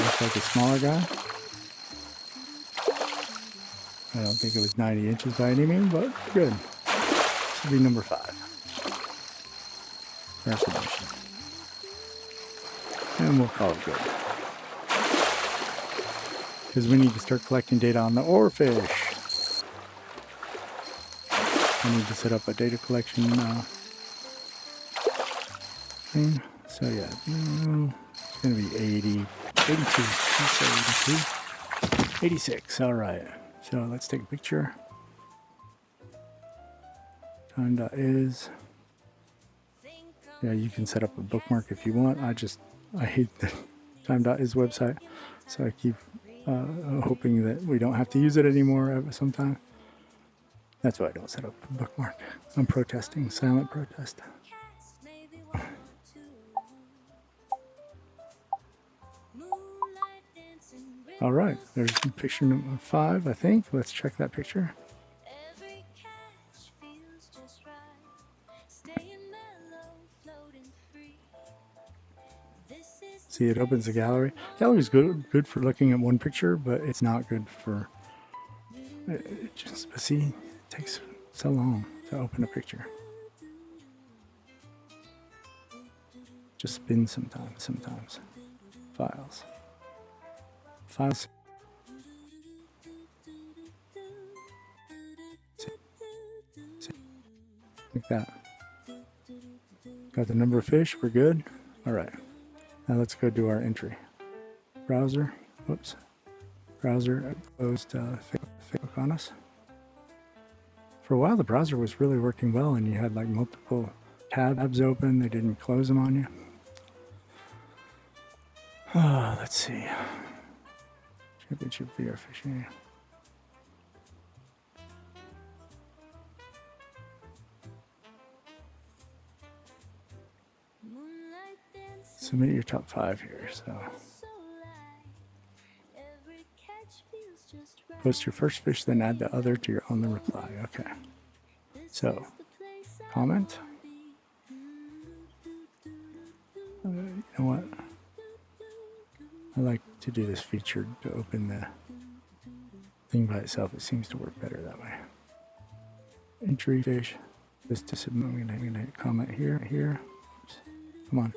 Looks like a smaller guy. I don't think it was 90 inches by any means, but good. This will be number 5. For our submission. And we'll call it good. Because we need to start collecting data on the oarfish. I need to set up a data collection thing. So yeah, it's going to be 80, 82, let's say 82, 86, all right. So let's take a picture. Time.is. Yeah, you can set up a bookmark if you want. I hate the time.is website, so I keep hoping that we don't have to use it anymore sometime. That's why I don't set up a bookmark. I'm protesting, silent protest. All right, there's picture number 5, I think. Let's check that picture. See, it opens the gallery. Gallery's good for looking at one picture, but it's not good for see, it takes so long to open a picture. Just spins sometimes. Files. Like that. Got the number of fish, we're good. All right. Now let's go do our entry. Browser, whoops. Browser closed Facebook on us. For a while the browser was really working well and you had like multiple tabs open, they didn't close them on you. Let's see. Championship VR fishing. Submit your top 5 here, so. Post your first fish, then add the other to your on the reply. Okay. So, comment. You know what? I like to do this feature to open the thing by itself. It seems to work better that way. Entry fish. This to submit. I'm gonna hit comment here. Oops. Come on.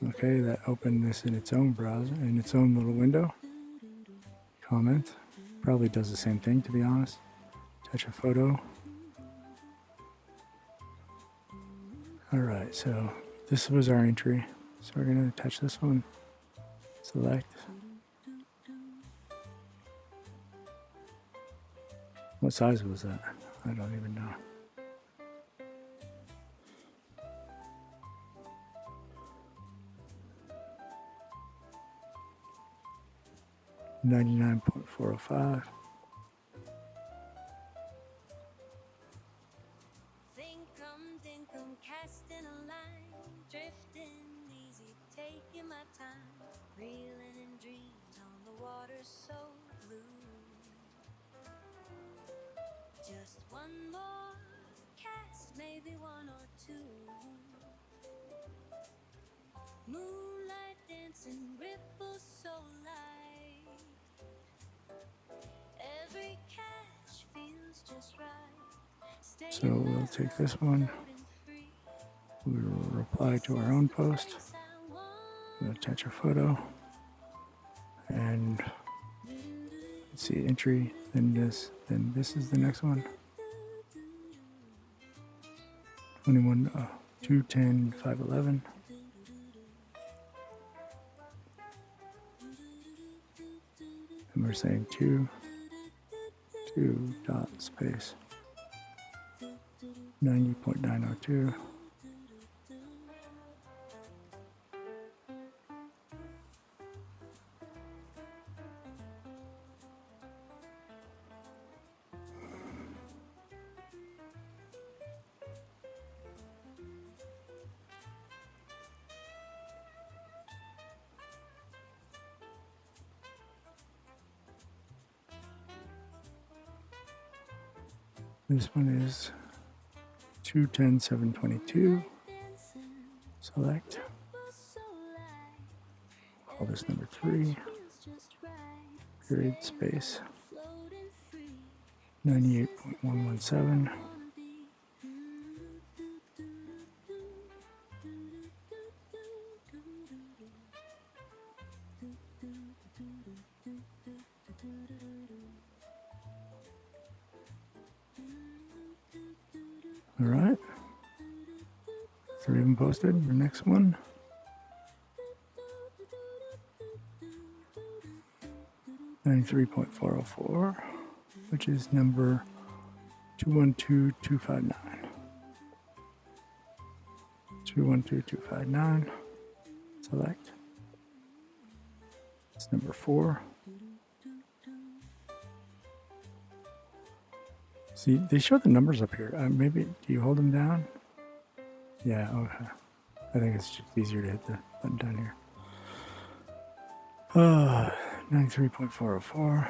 Okay, that opened this in its own browser, in its own little window. Comment. Probably does the same thing, to be honest. Touch a photo. Alright, so this was our entry. So we're going to touch this one. Select. What size was that? I don't even know. $99.405. Thinkum, dinkum, casting a line, drifting easy, taking my time, reeling in dreams on the water so blue. Just one more cast. maybe one or two. Moonlight dancing, ripples so light. Every catch feels just right. So we'll take this one. We will reply to our own post. We'll attach a photo. And let's see, entry, then this is the next one. 21, 210, 511. And we're saying 2 dot space 90.902. This one is 210, 722. Select. Call this number 3. Period space 98.117. All right, 3 of them posted. The next one, $93.404, which is number 212259. 212259. Select. It's number 4. See, they show the numbers up here. Maybe, do you hold them down? Yeah, okay. I think it's just easier to hit the button down here. 93.404.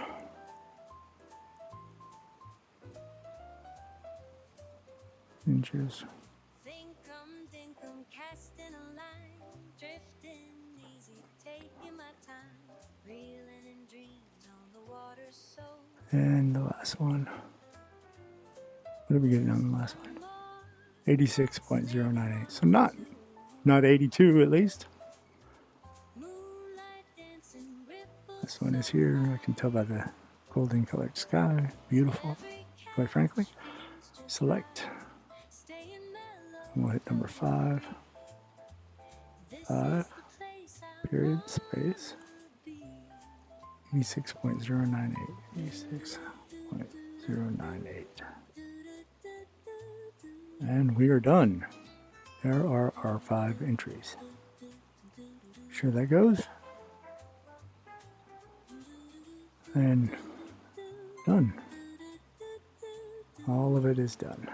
Inches. Thinkum, dinkum, casting a line, drifting easy, taking my time, reeling in dreams on the water so. And the last one. What did we get on the last one? 86.098. So not 82 at least. This one is here. I can tell by the golden colored sky. Beautiful, quite frankly. Select. And we'll hit number 5. 5. Period. Space. 86.098. 86.098. And we are done. There are our 5 entries. Sure that goes. And done. All of it is done.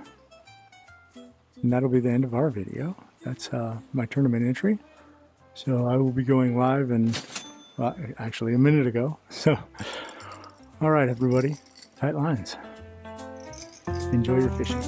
And that'll be the end of our video. That's my tournament entry. So I will be going live in, well, actually a minute ago. So, all right, everybody, tight lines. Enjoy your fishing.